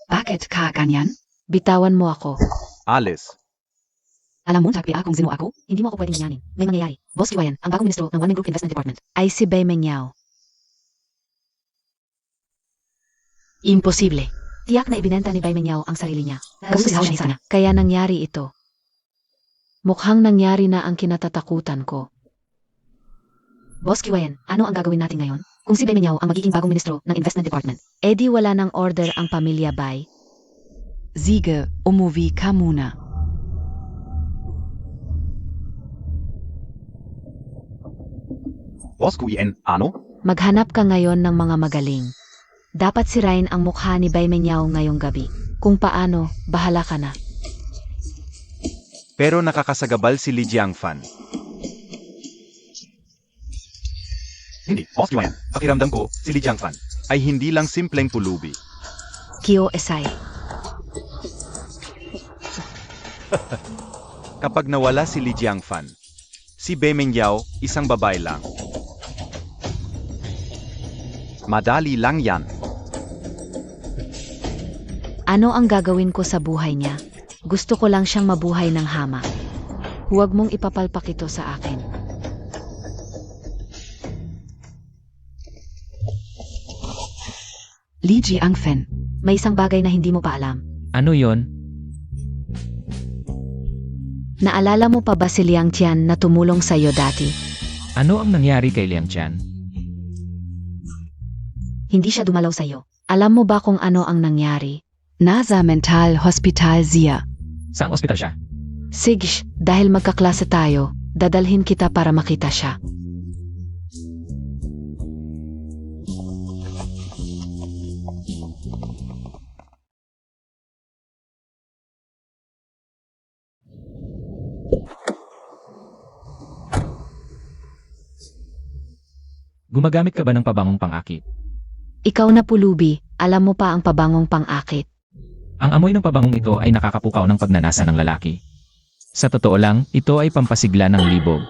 Bakit ka ganyan? Bitawan mo ako. Alles. Alam Montag ba kung sino ako? Hindi mo ako pwedeng hinyanin. May mangyayari. Boss QIN, ang bagong ministro ng One Man Group Investment Department, ay si Baimenyaw. Imposible. Tiyak na ibinenta ni Baimenyaw ang sarili niya. Gusto siya sa kanya. Kaya nangyari ito. Mukhang nangyari na ang kinatatakutan ko. Boss QIN, ano ang gagawin natin ngayon? Kung si Baimenyaw ang magiging bagong ministro ng Investment Department, edi wala ng order ang pamilya Bay. Sige, umuwi ka muna. Boss Kuyen, ano? Maghanap ka ngayon ng mga magaling. Dapat sirain ang mukha ni Bai Menyaw ngayong gabi. Kung paano, bahala ka na. Pero nakakasagabal si Li Jiangfan. Hindi, Boss Kuyen. Pakiramdam ko, si Li Jiangfan ay hindi lang simpleng pulubi. Kyo Esai. Kapag nawala si Li Jiangfan, si Bai Mengyao, isang babae lang. Madali lang yan. Ano ang gagawin ko sa buhay niya? Gusto ko lang siyang mabuhay ng hama. Huwag mong ipapalpak ito sa akin. Li Jiangfen, may isang bagay na hindi mo pa alam. Ano yon? Naalala mo pa ba si Liang Tian na tumulong sa iyo dati? Ano ang nangyari kay Liang Tian? Hindi siya dumalaw sa iyo. Alam mo ba kung ano ang nangyari? Nasa Mental Hospital Zia. Saang ospital siya? Sige, dahil magkaklase tayo, dadalhin kita para makita siya. Gumagamit ka ba ng pabangong pang-akit? Ikaw na pulubi, alam mo pa ang pabangong pang-akit. Ang amoy ng pabangong ito ay nakakapukaw ng pagnanasa ng lalaki. Sa totoo lang, ito ay pampasigla ng libog.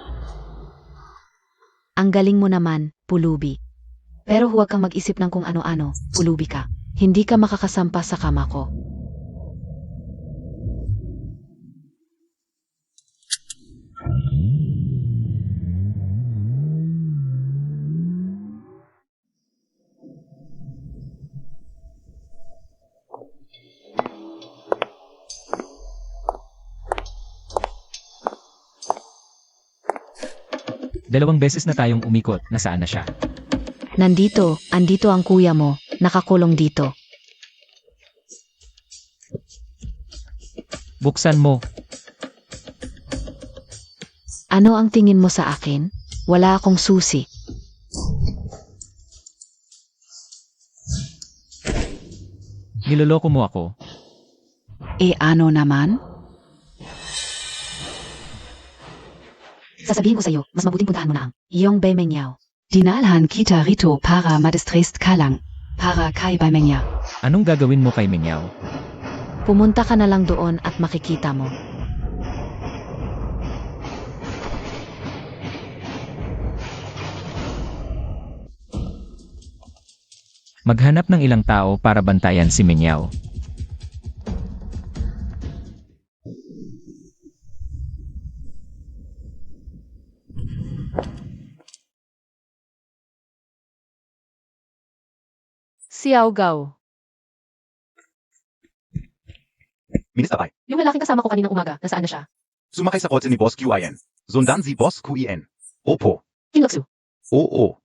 Ang galing mo naman, pulubi. Pero huwag kang mag-isip ng kung ano-ano, pulubi ka. Hindi ka makakasampa sa kama ko. Dalawang beses na tayong umikot, nasaan na siya? Andito ang kuya mo, nakakulong dito. Buksan mo. Ano ang tingin mo sa akin? Wala akong susi. Niloloko mo ako. Ano naman? Sasabihin ko sa'yo, mas mabuting puntahan mo na ang iyong Bai Menyaw. Dinalhan kita rito para madistrest ka lang. Para kay Bai Menyaw. Anong gagawin mo kay Mengyao? Pumunta ka na lang doon at makikita mo. Maghanap ng ilang tao para bantayan si Mengyao. Xiao Gao. Minister Bai, Yung lalaking kasama ko kaninang umaga, nasaan na siya? sumakay sa kotse ni Boss Kuyen. Sundan si Boss Kuyen. Opo. Kinloksu. Oo.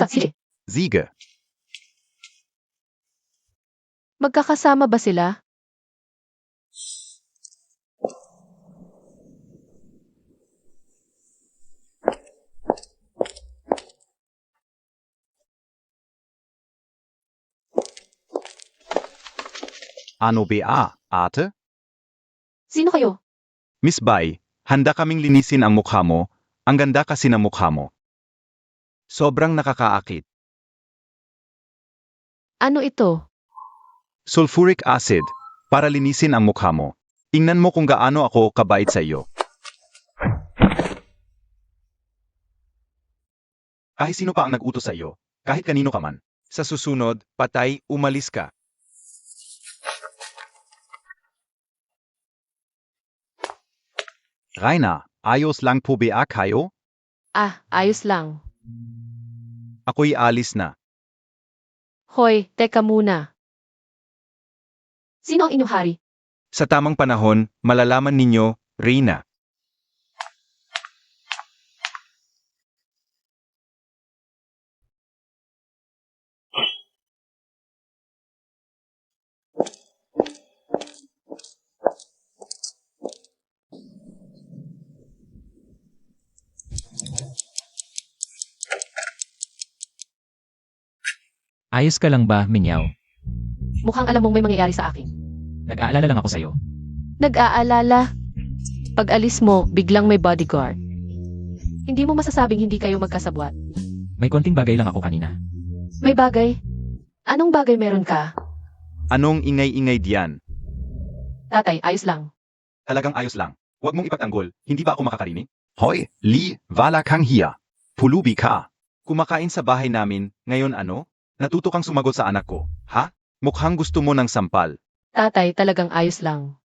Sige. Siege. Magkakasama ba sila? Ano ba, ate? Sino kayo? Miss Bai, handa kaming linisin ang mukha mo. Ang ganda kasi ng mukha mo. Sobrang nakakaakit. Ano ito? Sulfuric acid, para linisin ang mukha mo. Tingnan mo kung gaano ako kabait sa iyo. Kahit sino pa ang nag-utos sa iyo, kahit kanino ka man. Sa susunod, patay, umalis ka. Rainer, ayos lang po ba kayo? Ayos lang. Ako'y alis na. Hoy, teka muna. Sino ang inyong hari? Sa tamang panahon, malalaman ninyo, Reyna. Ayos ka lang ba, Minyaw? Mukhang alam mong may mangyayari sa akin. Nag-aalala lang ako sa'yo. Nag-aalala. Pag alis mo, biglang may bodyguard. Hindi mo masasabing hindi kayo magkasabwat. May konting bagay lang ako kanina. May bagay. Anong bagay meron ka? Anong ingay-ingay diyan? Tatay, ayos lang. Talagang ayos lang. Huwag mong ipagtanggol, hindi ba ako makakarinig? Hoy, Li, wala kang hiya. Pulubi ka. Kumakain sa bahay namin, ngayon ano? Natuto kang sumagot sa anak ko, ha? Mukhang gusto mo ng sampal. Tatay, talagang ayos lang.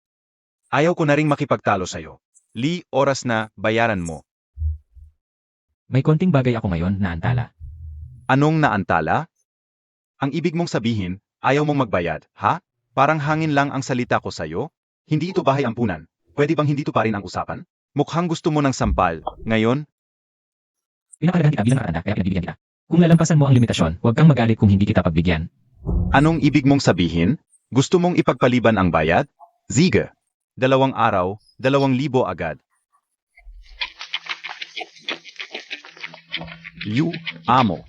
Ayaw ko na ring makipagtalo sa'yo. Lee, oras na, bayaran mo. May konting bagay ako ngayon na antala. Anong naantala? Ang ibig mong sabihin, ayaw mong magbayad, ha? Parang hangin lang ang salita ko sa'yo? Hindi ito bahay ampunan. Pwede bang hindi ito pa rin ang usapan? Mukhang gusto mo ng sampal. Ngayon, Pinapalagahan kita bilang nakatanda kaya pinagbibigyan kita. Kung lalampasan mo ang limitasyon, huwag kang magalit kung hindi kita pagbigyan. anong ibig mong sabihin? Gusto mong ipagpaliban ang bayad? Sige. 2 araw, 2,000 agad. Liu, amo.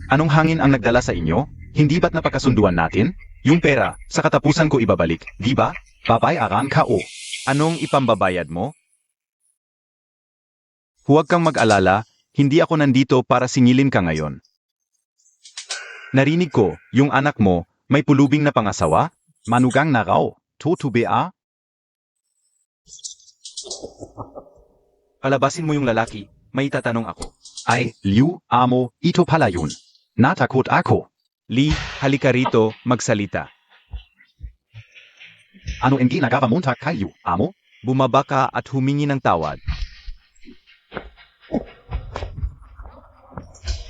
Anong hangin ang nagdala sa inyo? Hindi ba't napakasunduan natin? Yung pera, sa katapusan ko ibabalik, di ba? Babayaran ka o. Anong ipambabayad mo? Huwag kang mag-alala, hindi ako nandito para singilin ka ngayon. Narinig ko, yung anak mo, may pulubing na pangasawa? Manugang na raw. Toto ba? Palabasin mo yung lalaki, may tatanong ako. Ay, Liu, amo, ito pala yun. Natakot ako. Lee, halika rito, magsalita. Ano ang ginagawa mo kayo, amo? Bumaba ka at humingi ng tawad.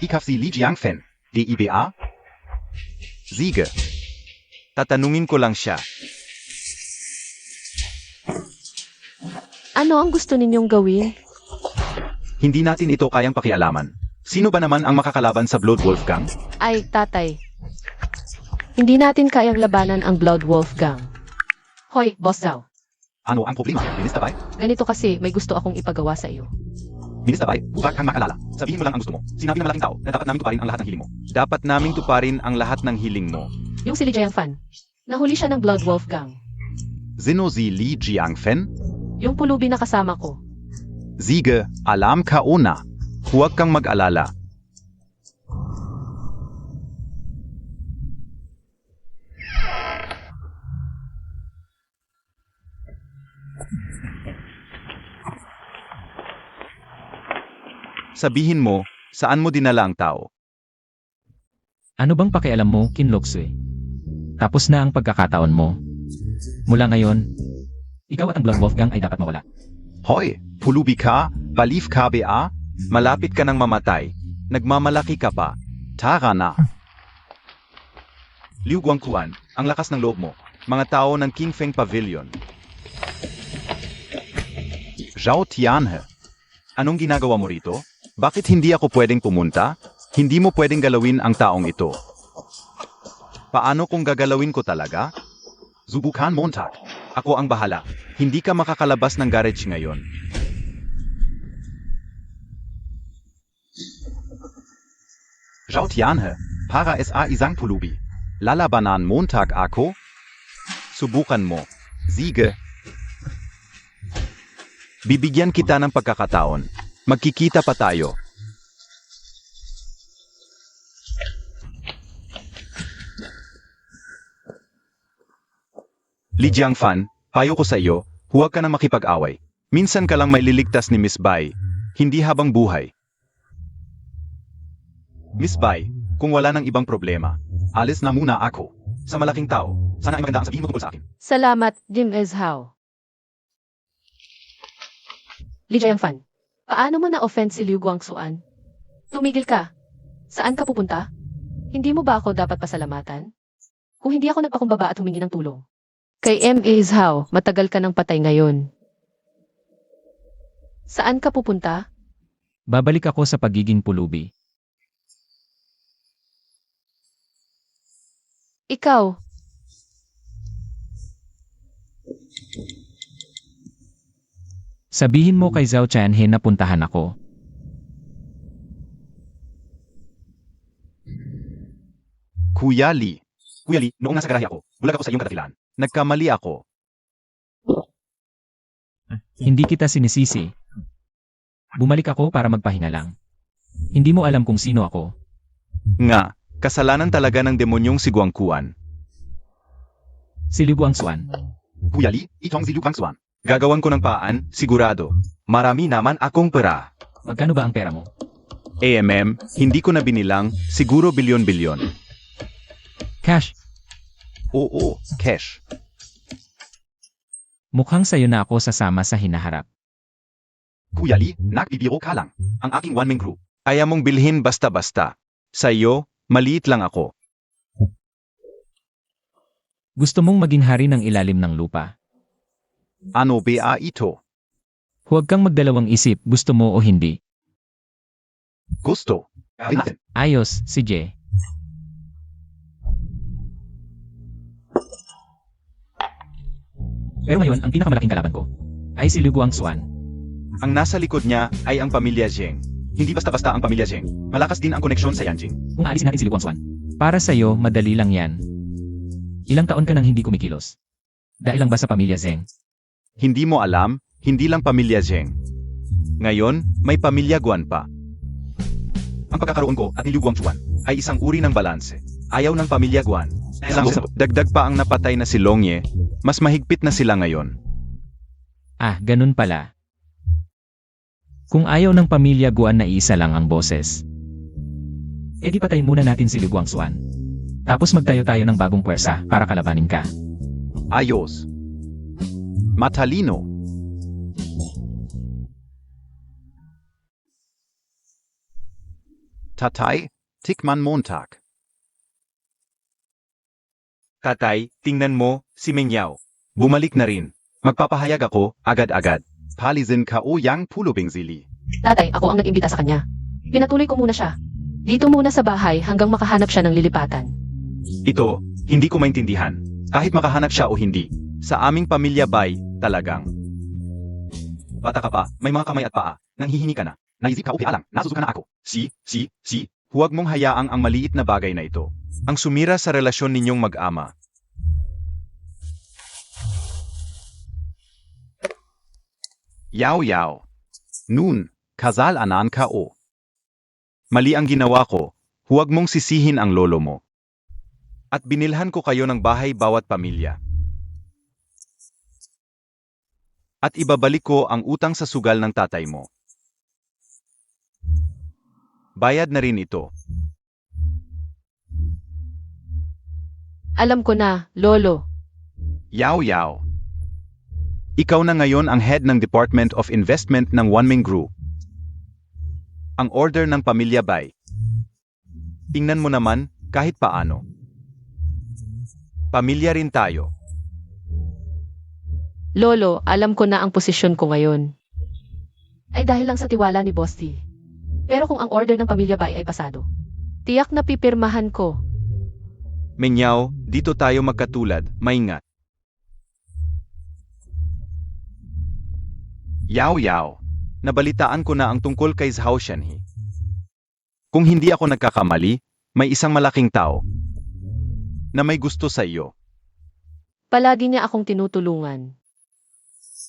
Ikaw si Li Jiangfen, DIBA? Sige. Tatanungin ko lang siya. Ano ang gusto ninyong gawin? Hindi natin ito kayang pakialaman. Sino ba naman ang makakalaban sa Blood Wolf Gang? Ay, tatay. Hindi natin kayang labanan ang Blood Wolf Gang. Hoy, boss daw. Ano ang problema, Minister Bai? Ganito kasi, may gusto akong ipagawa sa iyo. Minister Bai, huwag kang makalala. Sabihin mo lang ang gusto mo. Sinabi ng malaking tao na dapat namin tuparin ang lahat ng hiling mo. Dapat naming tuparin ang lahat ng hiling mo. Yung si Li Jiangfan. Nahuli siya ng Blood Wolf Gang. Sino si Li Jiangfen? Yung pulubi na kasama ko. Sige, alam ka o na. Huwag kang mag-alala. Sabihin mo, saan mo dinala ang tao? Ano bang pakialam mo, Kinloksue? Tapos na ang pagkakataon mo. Mula ngayon, ikaw at ang Blood Wolf Gang ay dapat mawala. Hoy, pulubi ka, balif ka ba? Malapit ka ng mamatay. Nagmamalaki ka pa. Tara na. Liu Guangquan, ang lakas ng loob mo. Mga tao ng King Feng Pavilion. Zhao Tianhe. Anong ginagawa mo rito? Bakit hindi ako pwedeng pumunta? Hindi mo pwedeng galawin ang taong ito. Paano kung gagalawin ko talaga? Subukan Montag. Ako ang bahala. Hindi ka makakalabas ng garage ngayon. Zhao Tianhe. Para sa isang pulubi. Lalabanan Montag ako? Subukan mo. Sige. Bibigyan kita ng pagkakataon. Magkikita pa tayo. Li Jiangfan, payo ko sa iyo, huwag ka na makipag-away. Minsan ka lang may liligtas ni Miss Bai, hindi habang buhay. Miss Bai, kung wala nang ibang problema, Alis na muna ako. sa malaking tao, sana ay maganda ang sabihin mo tungkol sa akin. Salamat, Jim Ezhao. Li Jiangfan, paano mo na-offend si Liu Guangsuan? Tumigil ka. Saan ka pupunta? Hindi mo ba ako dapat pasalamatan? Kung hindi ako nagpakumbaba at humingi ng tulong. Kay M. Ezhao, matagal ka ng patay ngayon. Saan ka pupunta? Babalik ako sa pagiging pulubi. Ikaw. Sabihin mo kay Zhao Tianhe na puntahan ako. Kuya Lee, Kuya Lee, noong nasa garahe ako, bulag ako sa iyong kadakilaan. nagkamali ako. Hindi kita sinisisi. Bumalik ako para magpahinga lang. Hindi mo alam kung sino ako. Nga, kasalanan talaga ng demonyong si Guangquan. Si Liu Guangxuan. Kuya Lee, itong si Liu Guangxuan. Gagawan ko ng paan, sigurado. Marami naman akong pera. Magkano ba ang pera mo? AMM, hindi ko na binilang, siguro bilyon-bilyon. Cash. Oo, cash. Mukhang sayo na ako sasama sa hinaharap. Kuya Lee, nagbibiro ka lang. Ang aking one-man group. Kaya mong bilhin basta-basta. Sa iyo, maliit lang ako. Gusto mong maging hari ng ilalim ng lupa. Ano ba ito? Huwag kang magdalawang isip, gusto mo o hindi. Gusto. Gawin natin. Ayos, si Jay. Pero ngayon, ang pinakamalaking kalaban ko ay si Liu Guangxuan. Ang nasa likod niya ay ang pamilya Zheng. Hindi basta-basta ang pamilya Zheng. Malakas din ang koneksyon sa Yanjing. Kung aalisin natin si Liu Guangxuan, para sa'yo, madali lang yan. Ilang taon ka nang hindi kumikilos? Dahil lang ba sa pamilya Zheng? Hindi mo alam, hindi lang pamilya Zheng. Ngayon, may pamilya Guan pa. Ang pagkakaroon ko at ni Liu Guangxuan ay isang uri ng balanse. Ayaw ng pamilya Guan. Dagdag pa ang napatay na si Longye, mas mahigpit na sila ngayon. Ah, ganun pala. Kung ayaw ng pamilya Guan na isa lang ang boses, edi patay muna natin si Liu Guangxuan. Tapos magtayo tayo ng bagong puwersa para kalabanin ka. Ayos. Matalino. Tatay, Tikman Montag. Tatay, tingnan mo, si Mengyao. Bumalik na rin. Magpapahayag ako, agad-agad. Palisin ka o yang pulubing zili. Tatay, ako ang nag-imbita sa kanya. Pinatuloy ko muna siya. Dito muna sa bahay hanggang makahanap siya ng lilipatan. Ito, hindi ko maintindihan. Kahit makahanap siya o hindi. Sa aming pamilya bay, talagang. Bata ka pa, may mga kamay at paa. Nanghihingi ka na. Naisip ka o lang, nasusuka na ako. Si. Huwag mong hayaang ang maliit na bagay na ito. Ang sumira sa relasyon ninyong mag-ama. Yaw. Nun, kasal anan ka o. Mali ang ginawa ko. Huwag mong sisihin ang lolo mo. At binilhan ko kayo ng bahay bawat pamilya. At ibabalik ko ang utang sa sugal ng tatay mo. Bayad na rin ito. Alam ko na, Lolo. Yaw. Ikaw na ngayon ang head ng Department of Investment ng Wanming Group. Ang order ng pamilya Bay. Tingnan mo naman, kahit paano. Pamilya rin tayo. Lolo, alam ko na ang posisyon ko ngayon. Ay dahil lang sa tiwala ni Boss T. Pero kung ang order ng pamilya Bay ay pasado, tiyak na pipirmahan ko. Menyaw, dito tayo magkatulad, maingat. Yaw. Nabalitaan ko na ang tungkol kay Zhao Shenhe. Kung hindi ako nagkakamali, may isang malaking tao na may gusto sa iyo. Palagi niya akong tinutulungan.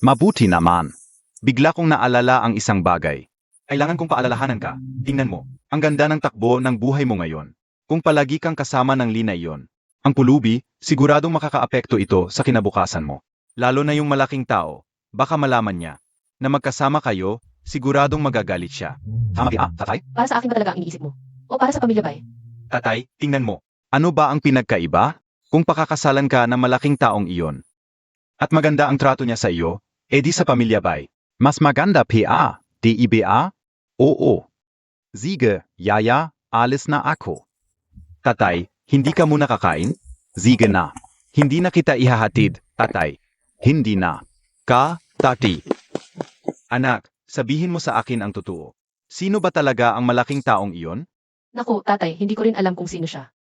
Mabuti naman. Bigla kong naalala ang isang bagay. Kailangan kong paalalahanan ka. Tingnan mo, ang ganda ng takbo ng buhay mo ngayon. Kung palagi kang kasama ng Lina iyon, ang pulubi, siguradong makakaapekto ito sa kinabukasan mo. Lalo na yung malaking tao, baka malaman niya na magkasama kayo, siguradong magagalit siya. Tama ba, tatay? Para sa akin ba talaga ang iniisip mo? O para sa pamilya Bay? Tatay, tingnan mo. Ano ba ang pinagkaiba? Kung pakakasalan ka ng malaking taong iyon, at maganda ang trato niya sa iyo, edi sa pamilya Bay. Mas maganda PA, DIBA? Oo. Sige, yaya, alis na ako. Tatay, hindi ka muna kakain? Sige na. Hindi na kita ihahatid, tatay. Hindi na. Tati. Anak, sabihin mo sa akin ang totoo. Sino ba talaga ang malaking taong iyon? Naku, tatay, hindi ko rin alam kung sino siya.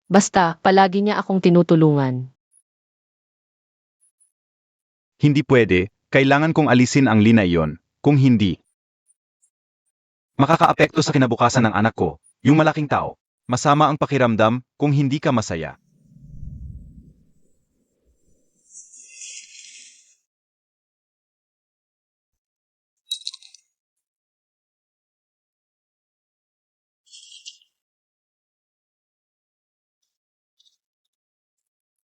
Basta, palagi niya akong tinutulungan. Hindi pwede, Kailangan kong alisin ang lina iyon, kung hindi. Makakaapekto sa kinabukasan ng anak ko, yung malaking tao. Masama ang pakiramdam kung hindi ka masaya.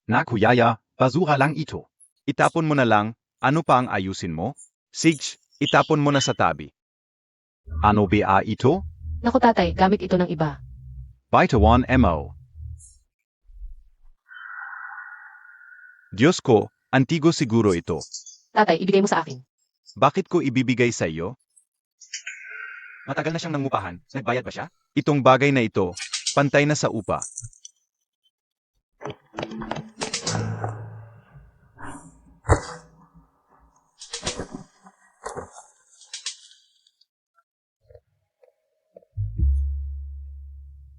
Naku yaya, basura lang ito. Itapon mo na lang, ano pa ang ayusin mo? Sige, itapon mo na sa tabi. Ano ba ito? Naku tatay, gamit ito ng iba. Baitawan mo. Diyos ko, antigo siguro ito. Tatay, ibigay mo sa akin. Bakit ko ibibigay sa iyo? Matagal na siyang nangupahan. Nagbayad ba siya? Itong bagay na ito, pantay na sa upa.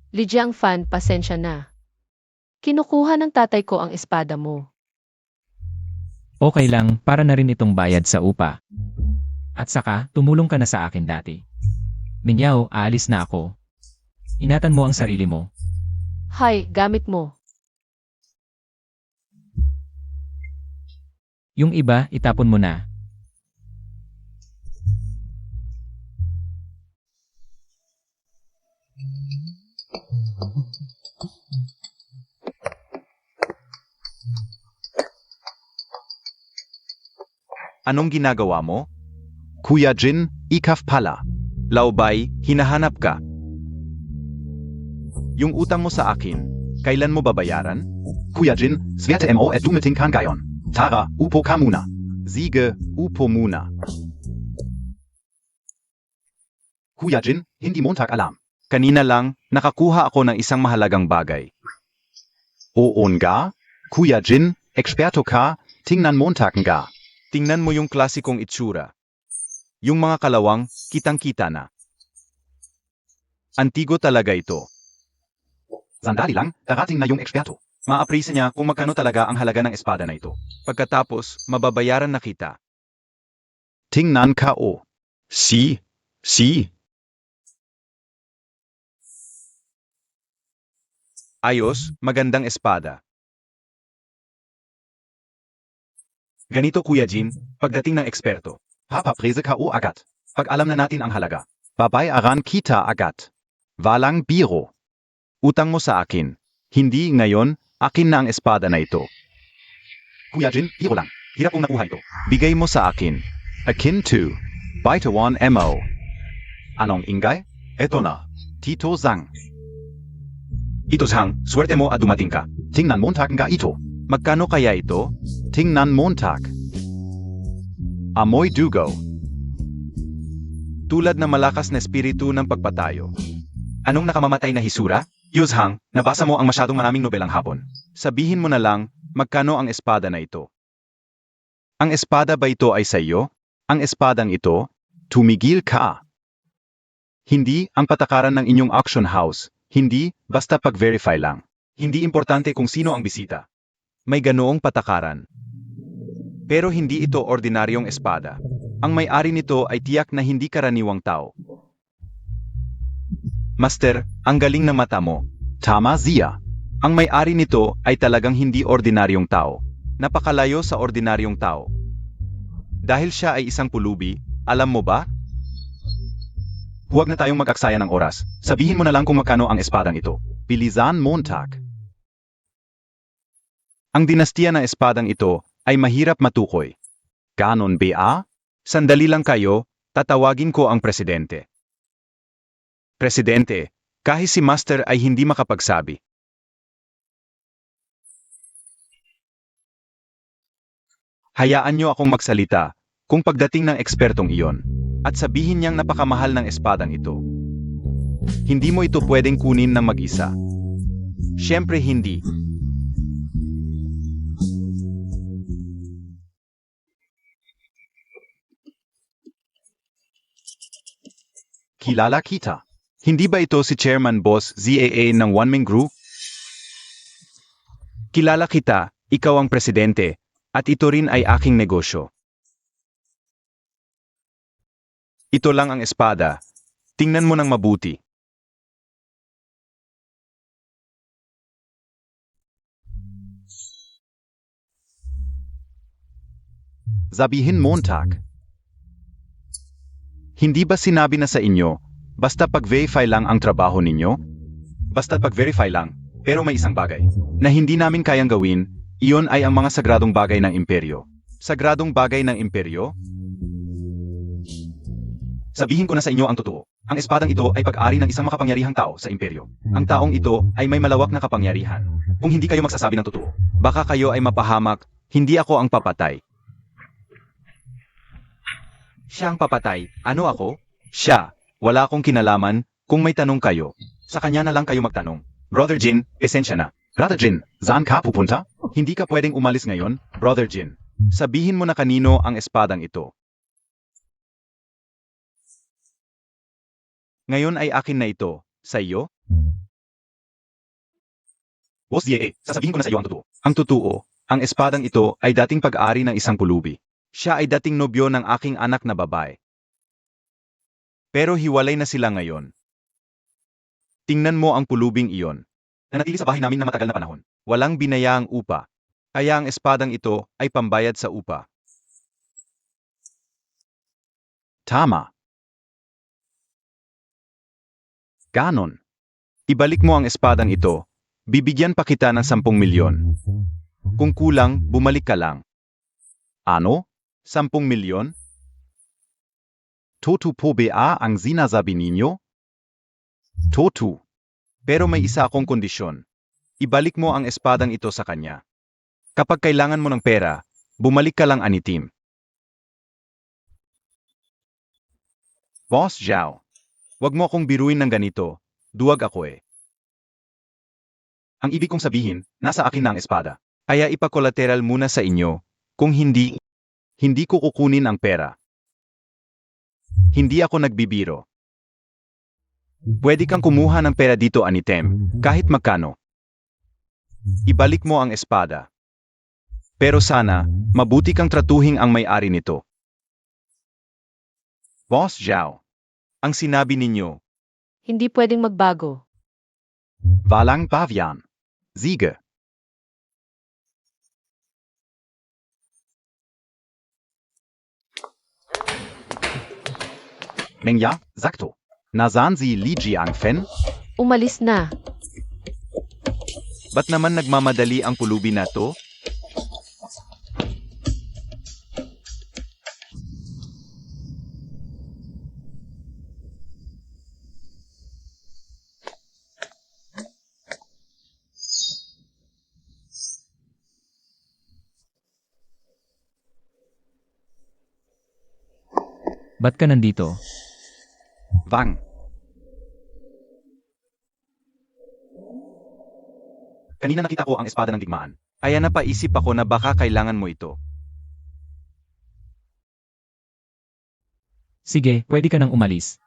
Li Jiangfan, pasensya na. Kinukuha ng tatay ko ang espada mo. Okay lang, para na rin itong bayad sa upa. At saka, tumulong ka na sa akin dati. Minyaw, aalis na ako. Ingatan mo ang sarili mo. Hay, gamit mo. Yung iba, itapon mo na. Anong ginagawa mo? Kuya Jin, ikaf pala. Laubay, hinahanap ka. Yung utang mo sa akin, kailan mo babayaran? Kuya Jin, swerte mo at dumating kan gayon. Tara, upo ka muna. Sige, upo muna. Kuya Jin, hindi Montag alam. Kanina lang, nakakuha ako ng isang mahalagang bagay. Oo nga? Kuya Jin, eksperto ka, tingnan Montag nga. Tingnan mo yung klasikong itsura. Yung mga kalawang, kitang-kita na. Antigo talaga ito. Sandali lang, darating na yung eksperto. Maaprisa niya kung magkano talaga ang halaga ng espada na ito. Pagkatapos, mababayaran na kita. Tingnan ka o. Si. Ayos, magandang espada. Ganito Kuya Jin, pagdating ng eksperto. Papaprese ka o agad. Pag alam na natin ang halaga. Babayaran kita agad. Walang biro. Utang mo sa akin. Hindi ngayon, akin na ang espada na ito. Kuya Jin, biro lang. Hirap kong nakuha ito. Bigay mo sa akin. Akin to. Baitawan mo. Anong ingay? Eto na. Tito Zhang. Ito Zhang, swerte mo at dumating ka. Tingnan Montag nga ito. Magkano kaya ito? Tingnan Montag. Amoy dugo. Tulad na malakas na espiritu ng pagpatayo. Anong nakamamatay na hisura? Yuzhang, nabasa mo ang masyadong maraming nobelang hapon. Sabihin mo na lang, magkano ang espada na ito? Ang espada ba ito ay sa iyo? Ang espadang ito? Tumigil ka. Hindi ang patakaran ng inyong auction house. Hindi, basta pag-verify lang. Hindi importante kung sino ang bisita. May ganoong patakaran. Pero hindi ito ordinaryong espada. Ang may-ari nito ay tiyak na hindi karaniwang tao. Master, ang galing ng mata mo. Tama siya. Ang may-ari nito ay talagang hindi ordinaryong tao. Napakalayo sa ordinaryong tao. Dahil siya ay isang pulubi, alam mo ba? Huwag na tayong mag-aksaya ng oras. Sabihin mo na lang kung magkano ang espadang ito. Bilisan Montag. Ang dinastiya ng espadang ito ay mahirap matukoy. Ganon ba? Sandali lang kayo, tatawagin ko ang presidente. Presidente, kahit si Master ay hindi makapagsabi. Hayaan niyo akong magsalita kung pagdating ng ekspertong iyon at sabihin niyang napakamahal ng espadang ito. Hindi mo ito pwedeng kunin ng mag-isa. Siyempre hindi. Kilala kita. Hindi ba ito si Chairman Boss ZAA ng One Man Group? Kilala kita, ikaw ang presidente, at ito rin ay aking negosyo. Ito lang ang espada. Tingnan mo ng mabuti. Sabihin Montag. Hindi ba sinabi na sa inyo, basta pag-verify lang ang trabaho ninyo? Basta pag-verify lang, pero may isang bagay na hindi namin kayang gawin, iyon ay ang mga sagradong bagay ng imperyo. Sagradong bagay ng imperyo? Sabihin ko na sa inyo ang totoo. Ang espadang ito ay pag-ari ng isang makapangyarihang tao sa imperyo. Ang taong ito ay may malawak na kapangyarihan. Kung hindi kayo magsasabi ng totoo, baka kayo ay mapahamak, hindi ako ang papatay. Siya ang papatay. Ano ako? Siya. Wala akong kinalaman. Kung may tanong kayo, sa kanya na lang kayo magtanong. Brother Jin, esensya na. Brother Jin, saan ka pupunta? Hindi ka pwedeng umalis ngayon, Brother Jin. Sabihin mo na kanino ang espadang ito. Ngayon ay akin na ito. Sa iyo? Boss Ye, sasabihin ko na sa iyo ang totoo. Ang totoo, ang espadang ito ay dating pag-ari ng isang pulubi. Siya ay dating nobyo ng aking anak na babae. Pero hiwalay na sila ngayon. Tingnan mo ang pulubing iyon. Nanatili sa bahay namin na matagal na panahon. Walang binayaang upa. Kaya ang espadang ito ay pambayad sa upa. Tama. Ganon. Ibalik mo ang espadang ito. Bibigyan pa kita ng 10 milyon. Kung kulang, bumalik ka lang. Ano? 10 milyon? Totu po ba ang sinasabi ninyo? Totu. Pero may isa akong kondisyon. Ibalik mo ang espadang ito sa kanya. Kapag kailangan mo ng pera, bumalik ka lang anitim. Boss Zhao. Wag mo akong biruin ng ganito. Duwag ako eh. Ang ibig kong sabihin, nasa akin na ang espada. Kaya ipakolateral muna sa inyo. Kung hindi, hindi ko kukunin ang pera. Hindi ako nagbibiro. Pwede kang kumuha ng pera dito anitem, kahit magkano. Ibalik mo ang espada. Pero sana, mabuti kang tratuhin ang may-ari nito. Boss Zhao. Ang sinabi ninyo, Hindi pwedeng magbago. Walang Bavian. Siege. Mengya, sakto. Nasaan si Li Jiangfen? Umalis na. ba't naman nagmamadali ang pulubi na to? Ba't ka nandito? Wang. Kanina nakita ko ang espada ng digmaan. Kaya napaisip ako na baka kailangan mo ito. Sige, pwede ka nang umalis.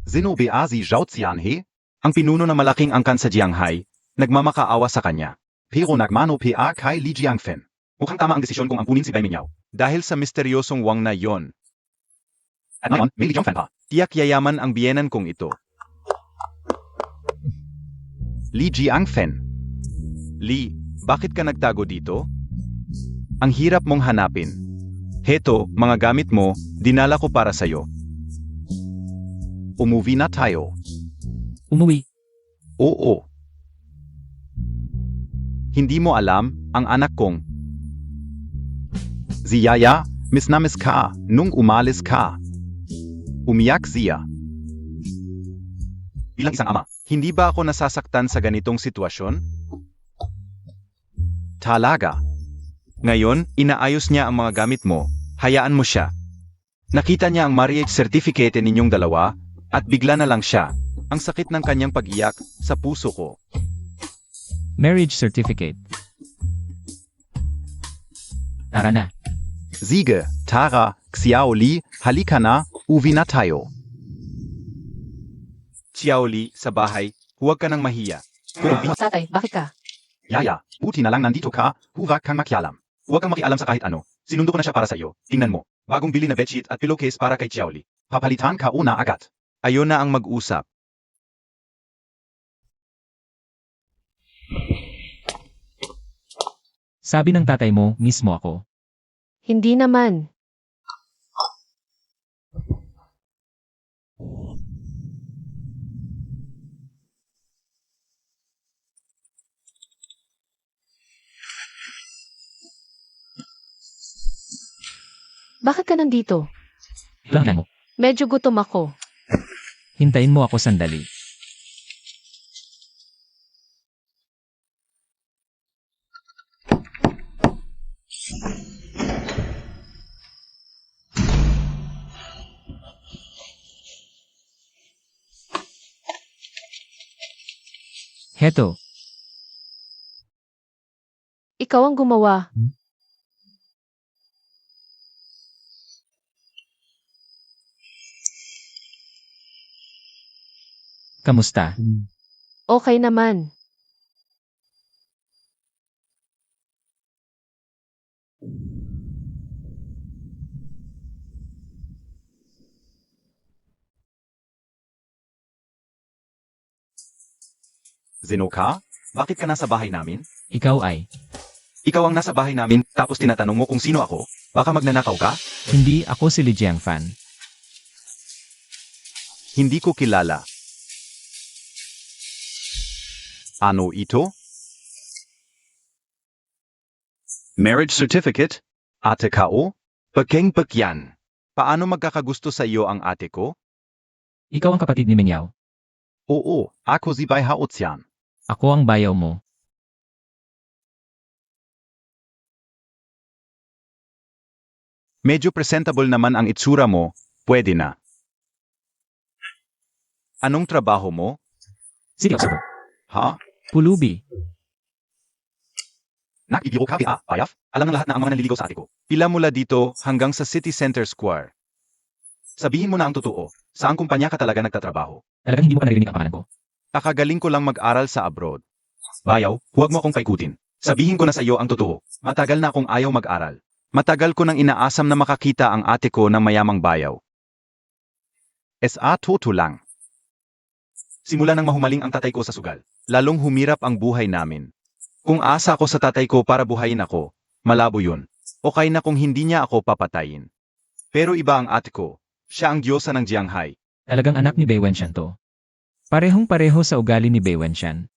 Sino ba si Zhao Qianhe? Ang pinuno na malaking angkan sa Jianghai, nagmamakaawa sa kanya. Pero nagmano pa kay Li Jiangfen. Mukhang tama ang desisyon kung ampunin si Bai Mingyao. Dahil sa misteryosong Wang na yon, At ngayon, may Li Jiangfen pa. tiyak yayaman ang biyenan kong ito. Li Jiangfen. Li, bakit ka nagtago dito? Ang hirap mong hanapin. Heto, mga gamit mo, dinala ko para sa'yo. Umuwi na tayo. Umuwi. Oo. Hindi mo alam, ang anak kong, Si Yaya, miss na miss ka, nung umalis ka. Umiyak siya. Bilang isang ama, hindi ba ako nasasaktan sa ganitong sitwasyon? talaga. Ngayon, inaayos niya ang mga gamit mo, hayaan mo siya. Nakita niya ang marriage certificate ninyong dalawa, at bigla na lang siya. Ang sakit ng kanyang pag-iyak, sa puso ko. Marriage certificate. Tara na. Siege, Tara, Xiao Li, halika na, uwi na tayo. Xiaoli, sa bahay, huwag ka nang mahiya. Tatay, bakit ka? Yaya, buti na lang nandito ka, huwag kang makialam. Huwag kang makialam sa kahit ano. Sinundo ko na siya para sa iyo. Tingnan mo. Bagong bili na bedsheet at pillowcase para kay Xiaoli. Papalitan ka una agad. Ayon na ang mag-usap. Sabi ng tatay mo, mismo ako. Hindi naman. Bakit ka nandito? Lang mo. Medyo gutom ako. Hintayin mo ako sandali. Heto, Ikaw ang gumawa. kamusta? Okay naman. Zenoka, bakit ka nasa bahay namin? Ikaw ay, Ikaw ang nasa bahay namin tapos tinatanong mo kung sino ako? Baka magnanakaw ka? hindi ako si Li Jiangfan. Hindi ko kilala. Ano ito? Marriage certificate? Ate Kao? Pekeng pekyan. Paano magkakagusto sa iyo ang ate ko? Ikaw ang kapatid ni Mengyao. Oo, ako si Bai Haotian. Ako ang bayaw mo. Medyo presentable naman ang itsura mo, pwede na. Anong trabaho mo? Seryoso ko. Ha? Pulubi. Nakibiro ka Bayaf? Alam ng lahat na ang mga nanliligaw sa ate ko. Pila mula dito hanggang sa City Center Square. Sabihin mo na ang totoo. Saang kumpanya ka talaga nagtatrabaho? Talagang hindi mo pa narinig ang pangalan ko. Kakagaling ko lang mag-aral sa abroad. Bayaw, huwag mo akong paikutin. Sabihin ko na sa iyo ang totoo. Matagal na akong ayaw mag-aral. Matagal ko nang inaasam na makakita ang ate ko ng mayamang bayaw. Toto lang. Simula nang mahumaling ang tatay ko sa sugal. Lalong humirap ang buhay namin. Kung asa ako sa tatay ko para buhayin ako, malabo yun. Okay na kung hindi niya ako papatayin. Pero iba ang ate ko. Siya ang diyosa ng Jianghai. Talagang anak ni Bai Wenxian to. Parehong-pareho sa ugali ni Bai Wenxian.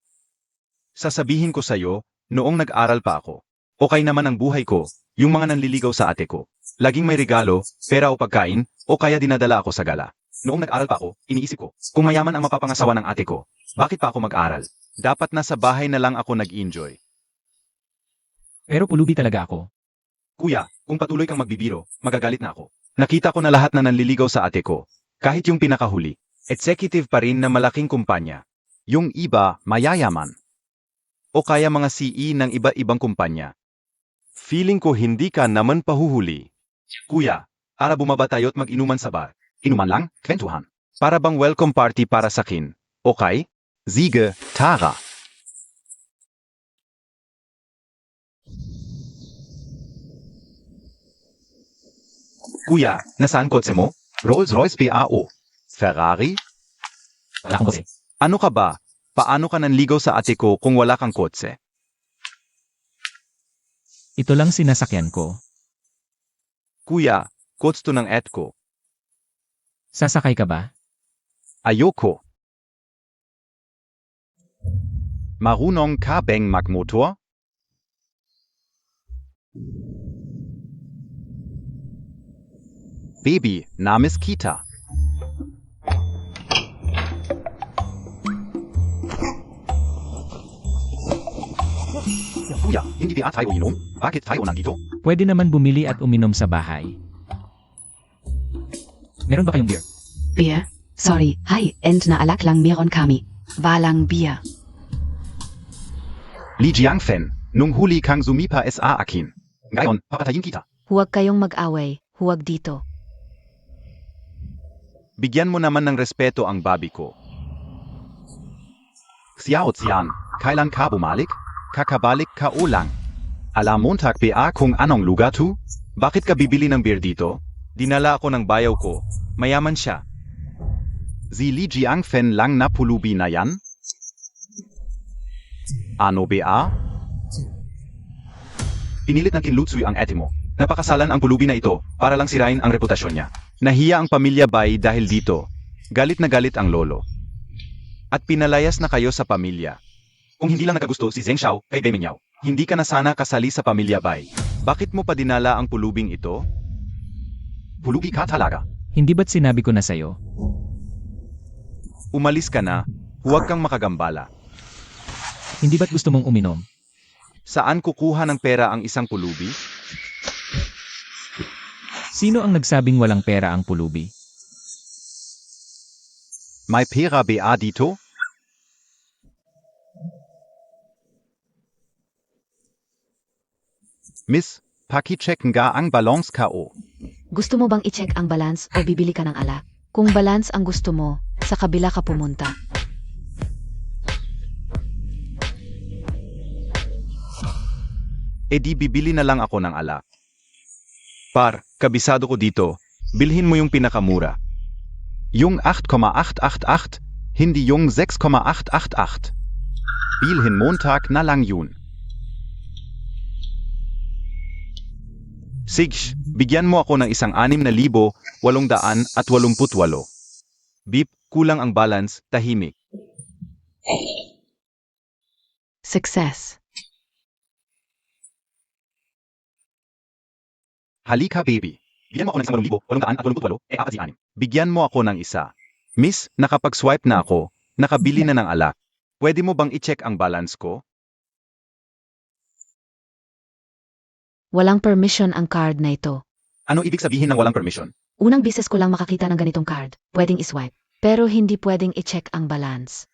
Sasabihin ko sa'yo, noong nag-aral pa ako. Okay naman ang buhay ko, yung mga nanliligaw sa ate ko. Laging may regalo, pera o pagkain, o kaya dinadala ako sa gala. Noong nag-aral pa ako, iniisip ko, kung mayaman ang mapapangasawa ng ate ko, bakit pa ako mag-aral? Dapat nasa bahay na lang ako nag-enjoy. Pero pulubi talaga ako. Kuya, kung patuloy kang magbibiro, magagalit na ako. Nakita ko na lahat na nanliligaw sa ate ko. Kahit yung pinakahuli. Executive pa rin na malaking kumpanya. Yung iba, mayayaman. O kaya mga CE ng iba-ibang kumpanya. Feeling ko hindi ka naman pahuhuli. Kuya, ara bumaba tayo't mag-inuman sa bar. Inuman lang, kwentuhan. Para bang welcome party para sa kin. Okay? Sige, Tara. Kuya, nasaan kotse mo? Rolls-Royce PAO. Ferrari? Wala akong kasi. Ano ka ba? Paano ka nanligaw sa ate ko kung wala kang kotse? Ito lang sinasakyan ko. Kuya, coach to ng et ko. Sasakay ka ba? Ayoko. Marunong ka bang magmotor? Baby, namis kita. Kuya, hindi ba tayo inom? Bakit tayo nandito? Pwede naman bumili at uminom sa bahay. Meron ba kayong beer? Beer? Sorry, high-end na alak lang meron kami. Walang beer. Li Jiangfen, nung huli kang sumipa sa akin. Ngayon, papatayin kita. Huwag kayong mag-away, huwag dito. Bigyan mo naman ng respeto ang babi ko. Xiao Xian, Kailan ka bumalik? Kakabalik ka ulang. Alam Montag ba kung anong lugar to? Bakit ka bibili ng beer dito? Dinala ako ng bayaw ko. Mayaman siya. Si Li Jiang Fen lang na pulubi na yan? Ano ba? Pinilit ng kinlutsuy ang ate mo. Napakasalan ang pulubi na ito para lang sirain ang reputasyon niya. Nahiya ang pamilya Bai dahil dito. Galit na galit ang lolo. At pinalayas na kayo sa pamilya. Kung hindi lang nakagusto si Zheng Xiao kay Bai Mingyao, hindi ka na sana kasali sa pamilya Bai. Bakit mo pa dinala ang pulubing ito? Pulubi ka talaga. Hindi ba't sinabi ko na sa'yo? Umalis ka na, huwag kang makagambala. Hindi ba't gusto mong uminom? Saan kukuha ng pera ang isang pulubi? Sino ang nagsabing walang pera ang pulubi? May pera ba dito? Miss, paki-check nga ang balance ko. Gusto mo bang i-check ang balance o bibili ka ng alak? Kung balance ang gusto mo, sa kabila ka pumunta. E di bibili na lang ako ng alak. Par, kabisado ko dito, bilhin mo yung pinakamura. Yung 8,888, hindi yung 6,888. Bilhin Montag na lang yun. Sige, bigyan mo ako ng isang 6,888. Bip, kulang ang balance, tahimik. Success. Halika baby. Bigyan mo ako ng isang 8,888, 4 Bigyan mo ako ng isa. Miss, nakapag-swipe na ako, nakabili na ng alak. Pwede mo bang i-check ang balance ko? Walang permission ang card na ito. Ano ibig sabihin ng walang permission? Unang beses ko lang makakita ng ganitong card. Pwedeng iswipe. Pero hindi pwedeng i-check ang balance.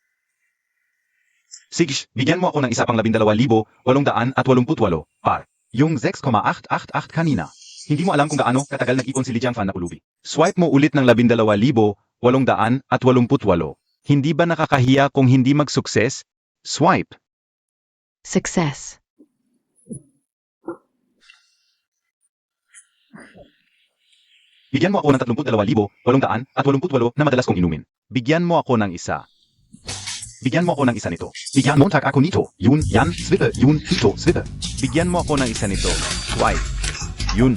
Sige, bigyan mo ako ng isa pang 12,888, par. Yung 6,888 kanina. Hindi mo alam kung gaano katagal nag-ipon si Li Jiangfan na pulubi. Swipe mo ulit ng 12,888. Hindi ba nakakahiya kung hindi mag-sukses? Swipe. Success. Bigyan mo ako ng 32,888 na madalas kong inumin. Bigyan mo ako ng isa. Bigyan mo ako ng isa nito. Bigyan Montag ako nito. Yun, yan, swipe, yun, ito, swipe. Bigyan mo ako ng isa nito. Swipe. Yun.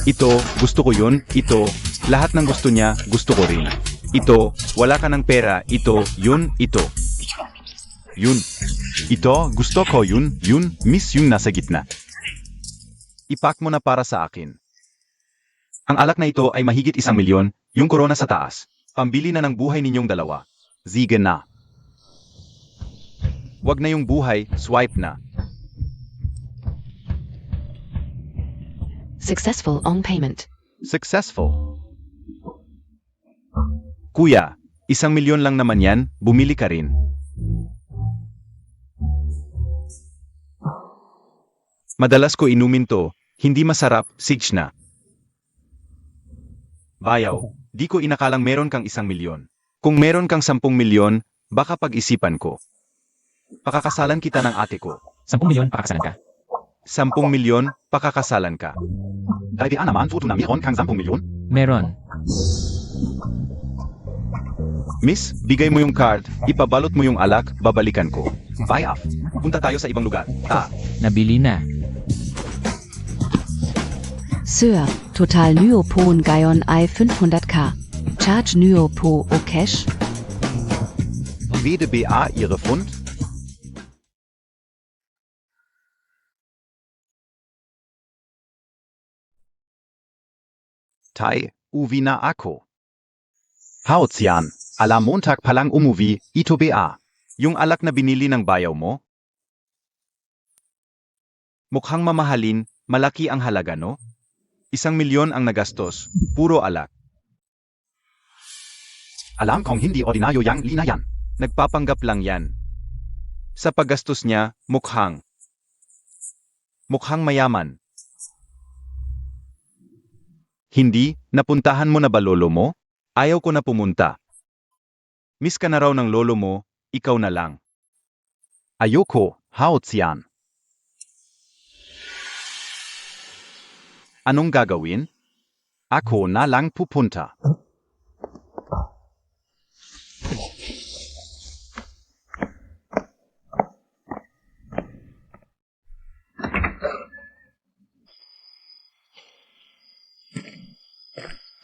Ito, gusto ko yun. Ito, lahat ng gusto niya, gusto ko rin. Ito, wala ka ng pera. Ito, yun, ito. Yun. Ito, gusto ko yun, miss yung nasa gitna. Ipak mo na para sa akin. Ang alak na ito ay mahigit 1,000,000, yung korona sa taas. Pambili na ng buhay ninyong dalawa. Sige na. Wag na yung buhay, swipe na. Successful on payment. Successful. Kuya, 1,000,000 lang naman yan, bumili ka rin. Madalas ko inumin to, hindi masarap, sige na. Bayaw, di ko inakalang meron kang 1,000,000. Kung meron kang 10,000,000, baka pag-isipan ko. Pakakasalan kita ng ate ko. 10,000,000 pakakasalan ka. 10,000,000, pakakasalan ka. Dahil naman foto na meron kang 10,000,000. Meron. Miss, bigay mo yung card, ipabalot mo yung alak, babalikan ko. Buy off. Punta tayo sa ibang lugar. Nabili na. Sir, Total Nyopon Gayon I 500k. Charge Nyopo o Cash? Wede BA ihre Pfund? Tai, Uvina Ako. Haotian, ala Montag palang umuwi, ito BA. Yung alak na binili ng bayaw mo? Mukhang mamahalin, malaki ang halaga no? 1,000,000 ang nagastos, puro alak. Alam kong hindi ordinaryo yang lina yan. Nagpapanggap lang yan. Sa paggastos niya, mukhang mayaman. Hindi, napuntahan mo na ba lolo mo? Ayaw ko na pumunta. Miss ka na raw ng lolo mo, ikaw na lang. Ayoko, Haotian. Anong gagawin? Ako na lang pupunta.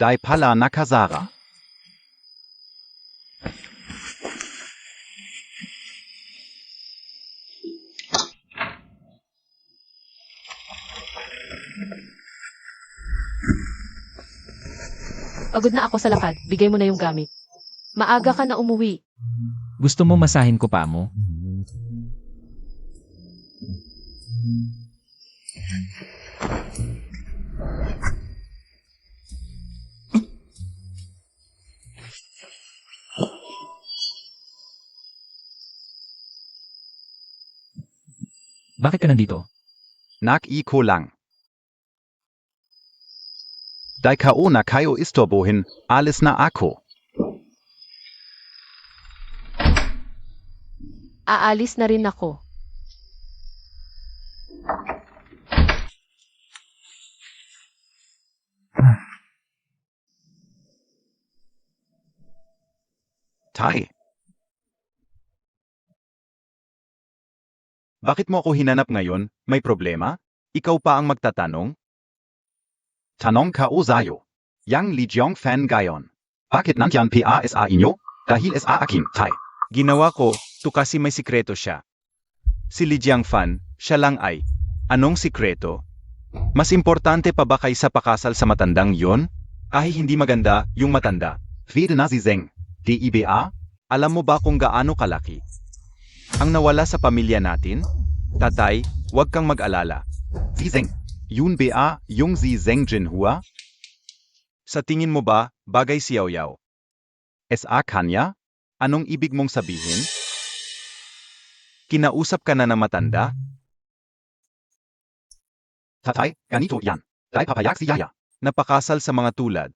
Dai pala nakazara. Pagod na ako sa lakad, bigay mo na yung gamit. Maaga ka na umuwi. Gusto mo masahin ko pa mo? Bakit ka nandito? Nak-iko lang. Dai kao na kayo istorbohin, alis na ako. Aalis na rin ako. Tay. Bakit mo ako hinanap ngayon? May problema? Ikaw pa ang magtatanong? Tanong ka o zayo. Yang Li Jiang fan gayon. Bakit nandiyan PASA inyo? Dahil SA akin, Tay. Ginawa ko, to kasi may sikreto siya. Si Li Jiangfan, siya lang ay. Anong sikreto? Mas importante pa ba kaysa pakasal sa matandang yon? Kahit hindi maganda, yung matanda. Vida na si Zeng. DIBA? Alam mo ba kung gaano kalaki? Ang nawala sa pamilya natin? Tatay, huwag kang mag-alala. Si Zeng. Yun ba yung si Zeng Jinhua? Sa tingin mo ba, bagay si Yao Yao? SA kanya? Anong ibig mong sabihin? Kinausap ka na ng matanda? Tatay, ganito yan. Dahil papayak si Yaya. Napakasal sa mga tulad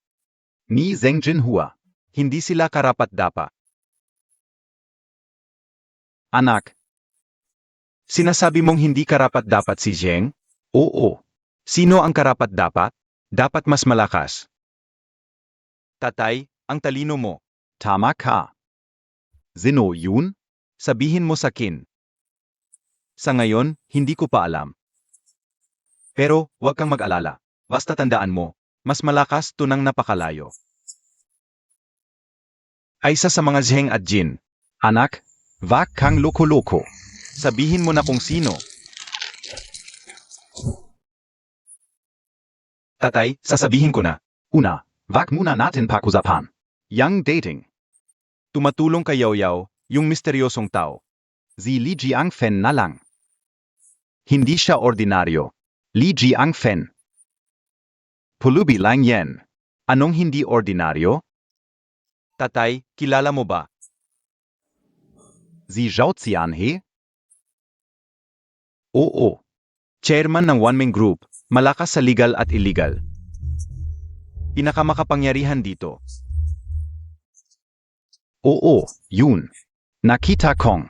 ni Zeng Jinhua. Hindi sila karapat-dapat. Anak, sinasabi mong hindi karapat-dapat si Zeng? Oo. Sino ang karapat-dapat? Dapat mas malakas. Tatay, ang talino mo. Tama ka. Zeno yun? Sabihin mo sa akin. Sa ngayon, hindi ko pa alam. Pero, huwag kang mag-alala. Basta tandaan mo, mas malakas tunang napakalayo. Ay isa sa mga Zheng at Jin. Anak, wag kang loko-loko. Sabihin mo na kung sino. Tatay, sasabihin ko na. Una, wag muna natin pakusapan. Yang dating. Tumatulong kay Yao Yao, yung misteryosong tao. Si Li Jiangfen na lang. Hindi siya ordinaryo. Li Jiangfen. Pulubi lang yan. Anong hindi ordinaryo? Tatay, kilala mo ba? Si Zhao Xianhe? Oo. Chairman ng one-man group, malakas sa legal at illegal. Pinakamakapangyarihan dito. Oo, yun. Nakita kong.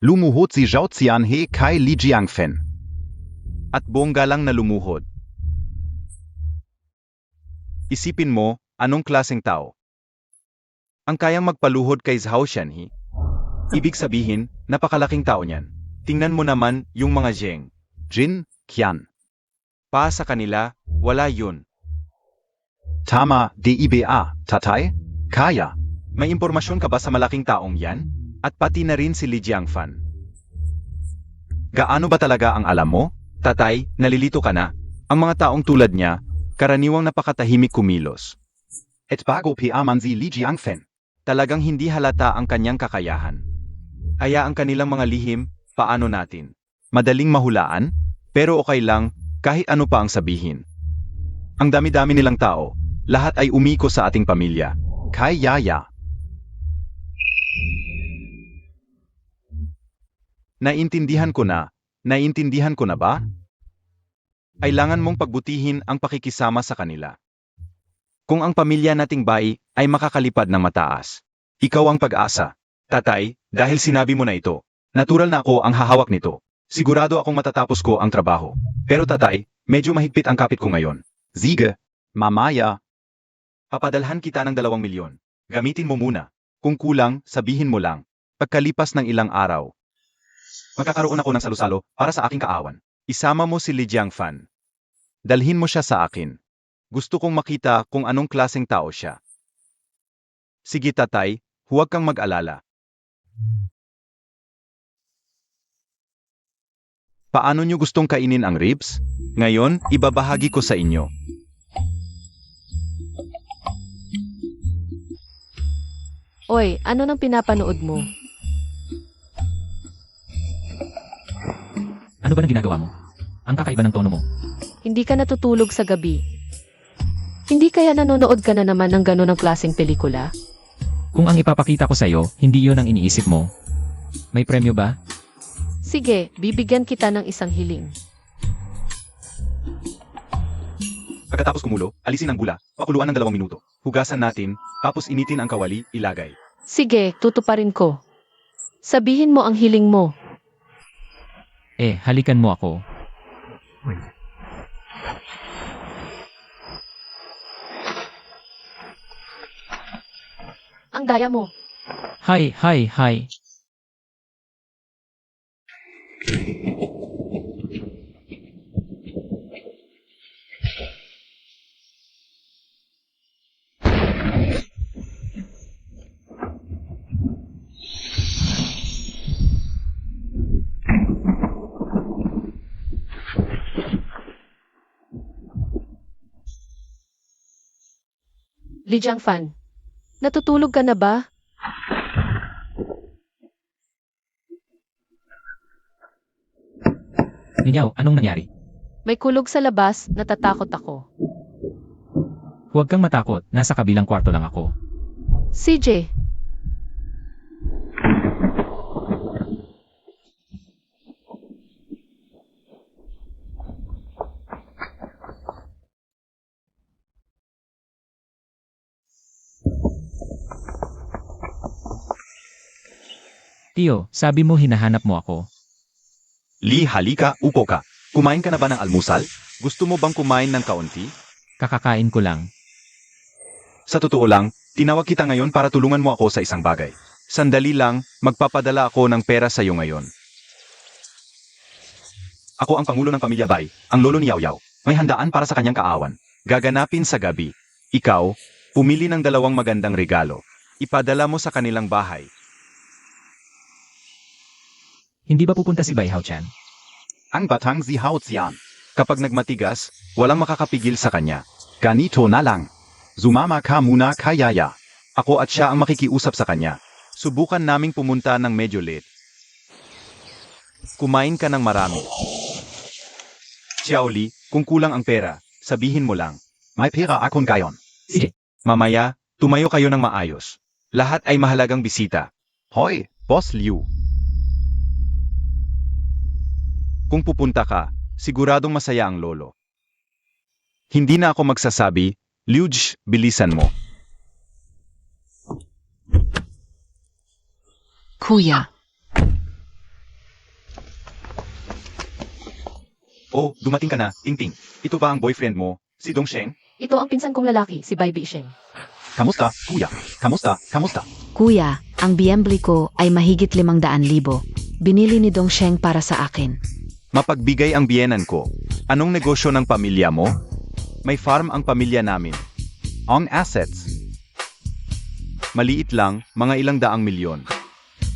Lumuhod si Zhao Xianhe kay Li Jiangfen. At bongga lang na lumuhod. Isipin mo, anong klaseng tao? Ang kayang magpaluhod kay Zhao Xianhe. Ibig sabihin, napakalaking tao niyan. Tingnan mo naman yung mga Zheng, Jin, Qian. Pa sa kanila, wala yun. Tama, DIBA, tatay? Kaya. May impormasyon ka ba sa malaking taong yan? At pati na rin si Li Jiangfan. Gaano ba talaga ang alam mo? Tatay, nalilito ka na. Ang mga taong tulad niya, karaniwang napakatahimik kumilos. Et bago piaman si Li Jiangfen. Talagang hindi halata ang kanyang kakayahan. Kaya ang kanilang mga lihim, paano natin? Madaling mahulaan, pero okay lang, kahit ano pa ang sabihin. Ang dami-dami nilang tao, lahat ay umiko sa ating pamilya. Kay Yaya. Naintindihan ko na ba? Kailangan mong pagbutihin ang pakikisama sa kanila. Kung ang pamilya nating bayi ay makakalipad ng mataas, ikaw ang pag-asa. Tatay, dahil sinabi mo na ito, natural na ako ang hahawak nito. Sigurado akong matatapos ko ang trabaho. Pero tatay, Medyo mahigpit ang kapit ko ngayon. Sige. Mamaya. Papadalhan kita ng 2 milyon. Gamitin mo muna. Kung kulang, sabihin mo lang. Pagkalipas ng ilang araw, magkakaroon ako ng salo-salo para sa aking kaawan. Isama mo si Li Jiangfan. Dalhin mo siya sa akin. Gusto kong makita kung anong klaseng tao siya. Sige tatay, huwag kang mag-alala. Paano nyo gustong kainin ang ribs? Ngayon, ibabahagi ko sa inyo. Oy, ano nang pinapanood mo? Ano ba nang ginagawa mo? Ang kakaiba ng tono mo. Hindi ka natutulog sa gabi. Hindi kaya nanonood ka na naman ng ganun ng klaseng pelikula? Kung ang ipapakita ko sa'yo, hindi yun ang iniisip mo. May premyo ba? Sige, bibigyan kita ng isang hiling. Pagkatapos kumulo, alisin ang bula, pakuluan ng 2 minuto. Hugasan natin, tapos initin ang kawali, ilagay. Sige, tutuparin ko. Sabihin mo ang hiling mo. Halikan mo ako. Ang daya mo. Hi. Li Jiangfan, natutulog ka na ba? Ninyaw, anong nangyari? May kulog sa labas, natatakot ako. Huwag kang matakot, nasa kabilang kwarto lang ako. CJ, Tio, sabi mo hinahanap mo ako. Li, halika, upo ka. Kumain ka na ba ng almusal? Gusto mo bang kumain ng kaunti? Kakakain ko lang. Sa totoo lang, tinawag kita ngayon para tulungan mo ako sa isang bagay. Sandali lang, magpapadala ako ng pera sa iyo ngayon. Ako ang pangulo ng pamilya Bai, ang lolo ni Yao Yao. May handaan para sa kanyang kaawan. Gaganapin sa gabi. Ikaw, pumili ng 2 magandang regalo. Ipadala mo sa kanilang bahay. Hindi ba pupunta si Bai Hao Chan? Ang batang si Hao Xian. Kapag nagmatigas, walang makakapigil sa kanya. Ganito na lang. Zumama ka muna kay Yaya. Ako at siya ang makikiusap sa kanya. Subukan naming pumunta ng medyo late. Kumain ka ng marami. Xiaoli, kung kulang ang pera, sabihin mo lang. May pera akong gayon. Sige. Mamaya, tumayo kayo ng maayos. Lahat ay mahalagang bisita. Hoy, Boss Liu. Kung pupunta ka, siguradong masaya ang lolo. Hindi na ako magsasabi, Liuj, bilisan mo. Kuya, Oh, dumating ka na, Tingting. Ito ba ang boyfriend mo, si Dongsheng? ito ang pinsan kong lalaki, si Bai Bisheng. Kamusta, kuya? Kamusta? Kamusta? Kuya, ang biyembli ko ay mahigit 500,000. Binili ni Dongsheng para sa akin. Mapagbigay ang biyenan ko. Anong negosyo ng pamilya mo? May farm ang pamilya namin. Ang assets. Maliit lang, mga 100 milyon.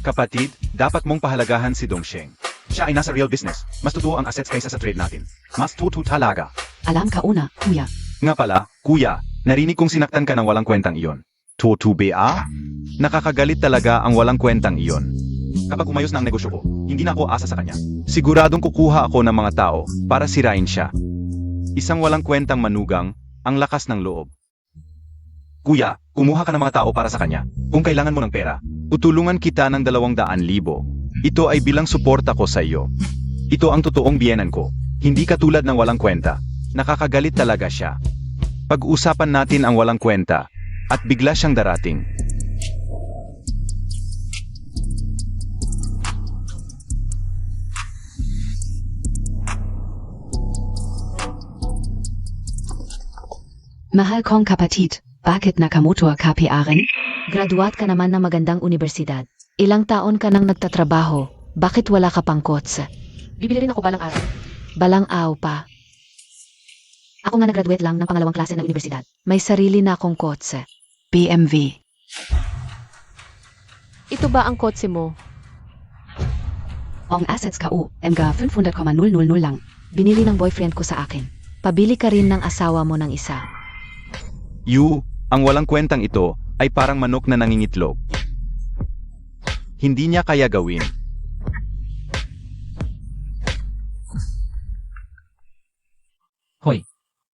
Kapatid, dapat mong pahalagahan si Dongsheng. Siya ay nasa real business. Mas totoo ang assets kaysa sa trade natin. Mas tutu talaga. alam ka una, kuya. Nga pala, kuya, narinig kong sinaktan ka ng walang kwentang iyon. Tutu ba? Nakakagalit talaga ang walang kwentang iyon. Kapag umayos na ang negosyo ko, hindi na ako asa sa kanya. Siguradong kukuha ako ng mga tao para sirain siya. Isang walang kwentang manugang, ang lakas ng loob. Kuya, kumuha ka ng mga tao para sa kanya. Kung kailangan mo ng pera, tutulungan kita ng 200,000. Ito ay bilang suporta ko sa iyo. Ito ang totoong biyenan ko. Hindi katulad ng walang kwenta. Nakakagalit talaga siya. Pag-usapan natin ang walang kwenta, at bigla siyang darating. Mahal kong kapatid, bakit nakamoto ka pa rin? Graduate ka naman ng magandang universidad. Ilang taon ka nang nagtatrabaho, bakit wala ka pang kotse? Bibili rin ako balang araw. Balang aw pa. Ako nga nag-graduate lang ng pangalawang klase ng universidad. May sarili na akong kotse. BMW. Ito ba ang kotse mo? Ang assets ka mga 500,000 lang. Binili ng boyfriend ko sa akin. Pabili ka rin ng asawa mo ng isa. Ang walang kwentang ito ay parang manok na nangingitlog. Hindi niya kaya gawin. Hoy,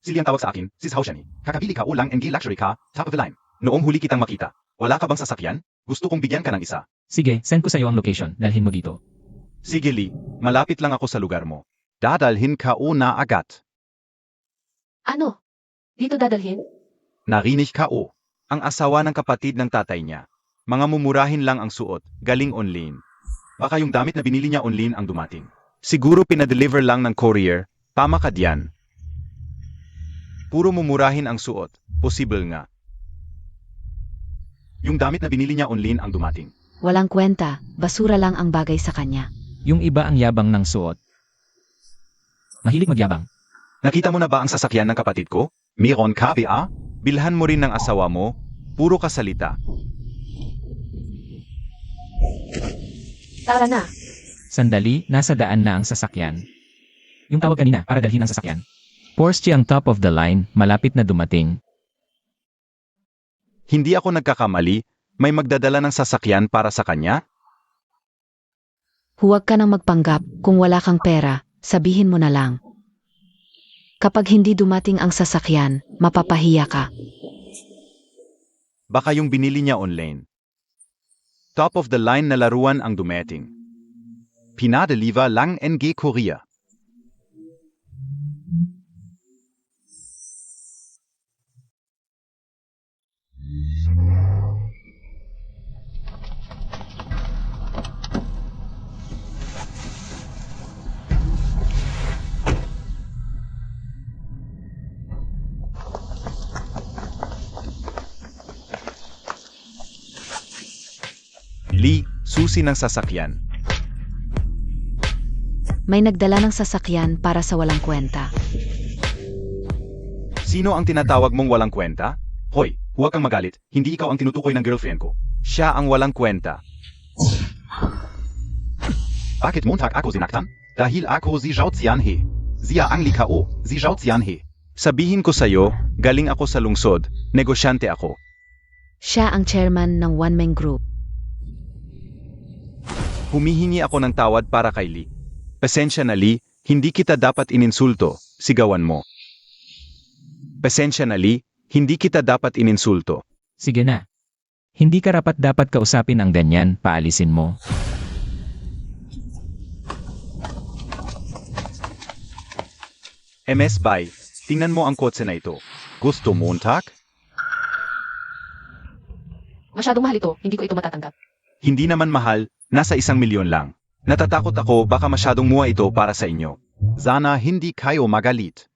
Sili ang tawag sa akin, Sis Haushani. Kakabili ka lang NG luxury car, top of the line. Noong huli kitang makita, wala ka bang sasakyan? Gusto kong bigyan ka ng isa. sige, send ko sa'yo ang location. Dalhin mo dito. Sige Lee, malapit lang ako sa lugar mo. Dadalhin ka na agad. Ano? Dito dadalhin? Narinig ka ang asawa ng kapatid ng tatay niya. Mga mumurahin lang ang suot, galing online. Baka yung damit na binili niya online ang dumating. Siguro pinadeliver lang ng courier, tama ka diyan. Puro mumurahin ang suot, posible nga. Yung damit na binili niya online ang dumating. Walang kwenta, basura lang ang bagay sa kanya. Yung iba ang yabang ng suot. Mahilig magyabang. Nakita mo na ba ang sasakyan ng kapatid ko? Meron ka ba? Bilhan mo rin ng asawa mo, puro kasalita. Tara na. Sandali, nasa daan na ang sasakyan. Yung tawag kanina para dalhin ang sasakyan. Porsche ang top of the line, malapit na dumating. Hindi ako nagkakamali, may magdadala ng sasakyan para sa kanya? Huwag ka nang magpanggap, kung wala kang pera, sabihin mo na lang. Kapag hindi dumating ang sasakyan, mapapahiya ka. Baka yung binili niya online. Top of the line na laruan ang dumating. Pinadeliver lang NG Korea. Lee, susi ng sasakyan. May nagdala ng sasakyan para sa walang kwenta. Sino ang tinatawag mong walang kwenta? Hoy, huwag kang magalit, hindi ikaw ang tinutukoy ng girlfriend ko. Siya ang walang kwenta. Bakit muntak ako sinaktan? Dahil ako si Zhao Xianhe. Siya ang likao, si Zhao Xianhe. Sabihin ko sa'yo, galing ako sa lungsod, negosyante ako. Siya ang chairman ng one-man group. Humihingi ako ng tawad para kay Lee. Pasensya na Lee, hindi kita dapat ininsulto, sigawan mo. Pasensya na Lee, hindi kita dapat ininsulto. Sige na. Hindi ka dapat kausapin ang ganyan, paalisin mo. MS Bay, tingnan mo ang kotse na ito. Gusto Montag? Masyadong mahal ito, hindi ko ito matatanggap. Hindi naman mahal, nasa 1 milyon lang. Natatakot ako baka masyadong mura ito para sa inyo. Sana hindi kayo magalit.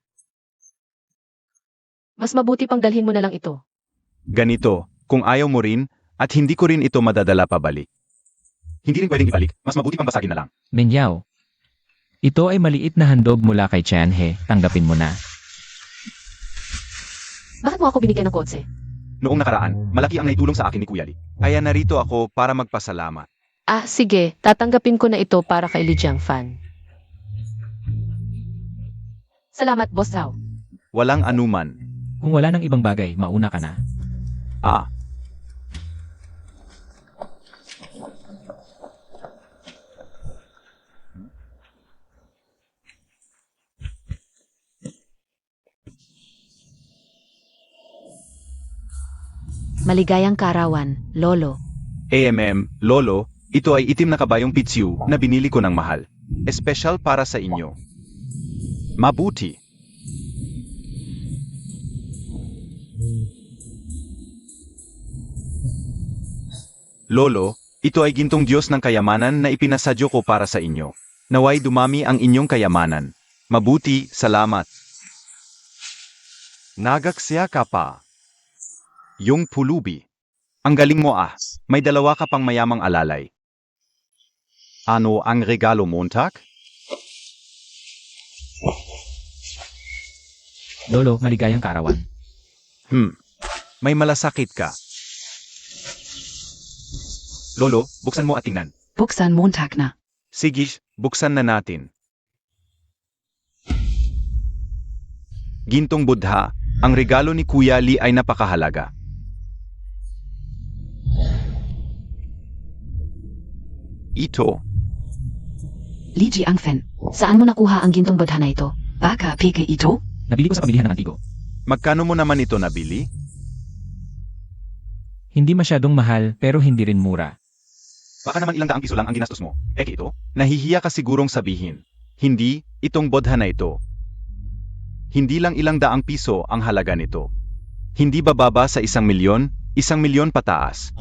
Mas mabuti pang dalhin mo na lang ito. Ganito, kung ayaw mo rin, at hindi ko rin ito madadala pabalik. Hindi rin pwedeng ibalik, mas mabuti pang basagin na lang. Menyaw. Ito ay maliit na handog mula kay Chanhe, tanggapin mo na. Bakit mo ako binigyan ng kotse? Noong nakaraan, malaki ang naitulong sa akin ni Kuya Lee. Kaya narito ako para magpasalamat. Ah, sige, tatanggapin ko na ito para kay Li Jiangfan. Salamat, Boss Zhao. Walang anuman. Kung wala ng ibang bagay, mauna ka na. Ah, Maligayang kaarawan, Lolo. Lolo, ito ay itim na kabayong pitsiu na binili ko ng mahal. Espesyal para sa inyo. Mabuti. Lolo, ito ay gintong Diyos ng kayamanan na ipinasadyo ko para sa inyo. Naway dumami ang inyong kayamanan. Mabuti, salamat. Nagaksya ka pa. Yung pulubi. Ang galing mo ah. May dalawa ka pang mayamang alalay. Ano ang regalo Montag? Lolo, maligayang kaarawan. May malasakit ka. Lolo, buksan mo at tingnan. Buksan Montag na. Sige, buksan na natin. Gintong Buddha, ang regalo ni Kuya Lee ay napakahalaga. Ito, Li Jiangfen, saan mo nakuha ang gintong Buddha na ito? Baka peke ito? Nabili ko sa pamilihan ng Antigo. magkano mo naman ito nabili? Hindi masyadong mahal pero hindi rin mura. Baka naman ilang daang piso lang ang ginastos mo. Eki ito? Nahihiya ka sigurong sabihin. Hindi, itong Buddha na ito. Hindi lang ilang daang piso ang halaga nito. Hindi bababa sa 1,000,000, 1,000,000 pataas.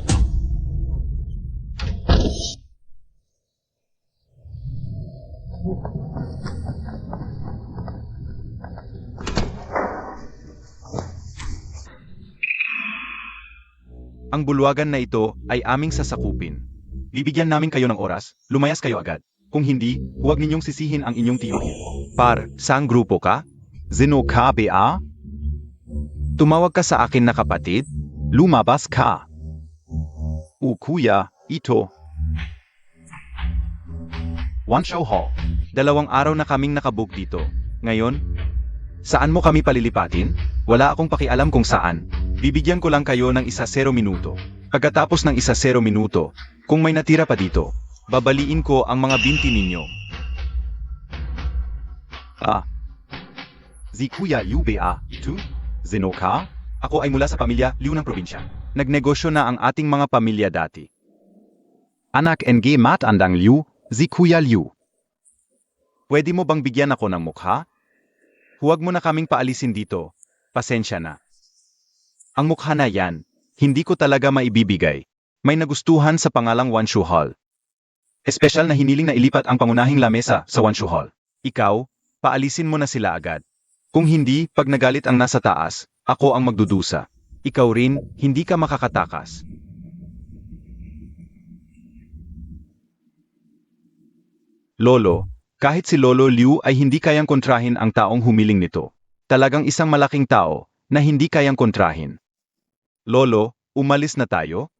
Ang bulwagan na ito ay aming sasakupin. Bibigyan namin kayo ng oras, lumayas kayo agad. Kung hindi, huwag ninyong sisihin ang inyong tiyuhin. Par, saang grupo ka? Zeno ka ba? Tumawag ka sa akin na kapatid? Lumabas ka. Kuya, ito. Wanshow Hall. 2 araw na kaming nakabook dito. Ngayon, saan mo kami palilipatin? Wala akong pakialam kung saan. Bibigyan ko lang kayo ng 1-0 minuto. Pagkatapos ng 1-0 minuto, kung may natira pa dito, babaliin ko ang mga binti ninyo. Kuya Liu ba? Tu? Zeno ka? Ako ay mula sa pamilya Liu ng probinsya. Nagnegosyo na ang ating mga pamilya dati. Anak NG matandang Liu, Kuya Liu. Pwede mo bang bigyan ako ng mukha? Huwag mo na kaming paalisin dito. Pasensya na. Ang mukha na yan, hindi ko talaga maibibigay. May nagustuhan sa pangalang Wanshu Hall. Espesyal na hiniling na ilipat ang pangunahing lamesa sa Wanshu Hall. Ikaw, paalisin mo na sila agad. Kung hindi, pag nagalit ang nasa taas, ako ang magdudusa. Ikaw rin, hindi ka makakatakas. Lolo, kahit si Lolo Liu ay hindi kayang kontrahin ang taong humiling nito. Talagang isang malaking tao na hindi kayang kontrahin. Lolo, umalis na tayo?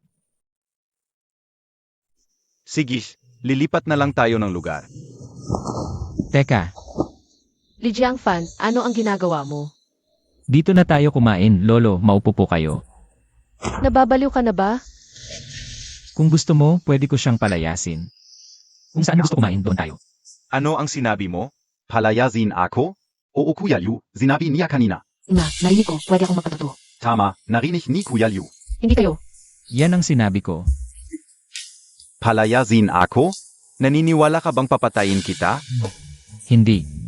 Sige, lilipat na lang tayo ng lugar. Teka, Li Jiangfan, ano ang ginagawa mo? dito na tayo kumain. Lolo, maupo po kayo. Nababaliw ka na ba? Kung gusto mo, pwede ko siyang palayasin. Kung saan gusto kumain, doon tayo. Ano ang sinabi mo? Palayazin ako? Oo Kuya Liu, sinabi niya kanina. Ina, narinig ko, pwede akong magpatuto. Tama, narinig ni Kuya Liu. Hindi kayo. Yan ang sinabi ko. Palayazin ako? Naniniwala ka bang papatayin kita? Hindi.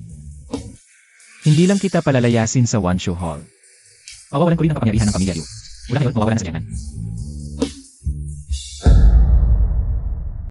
Hindi lang kita palalayasin sa Wanshu Hall. Pawawalan ko rin ang kapangyarihan ng pamilya Liu. Mula ngayon, mawawalan sa liyanan.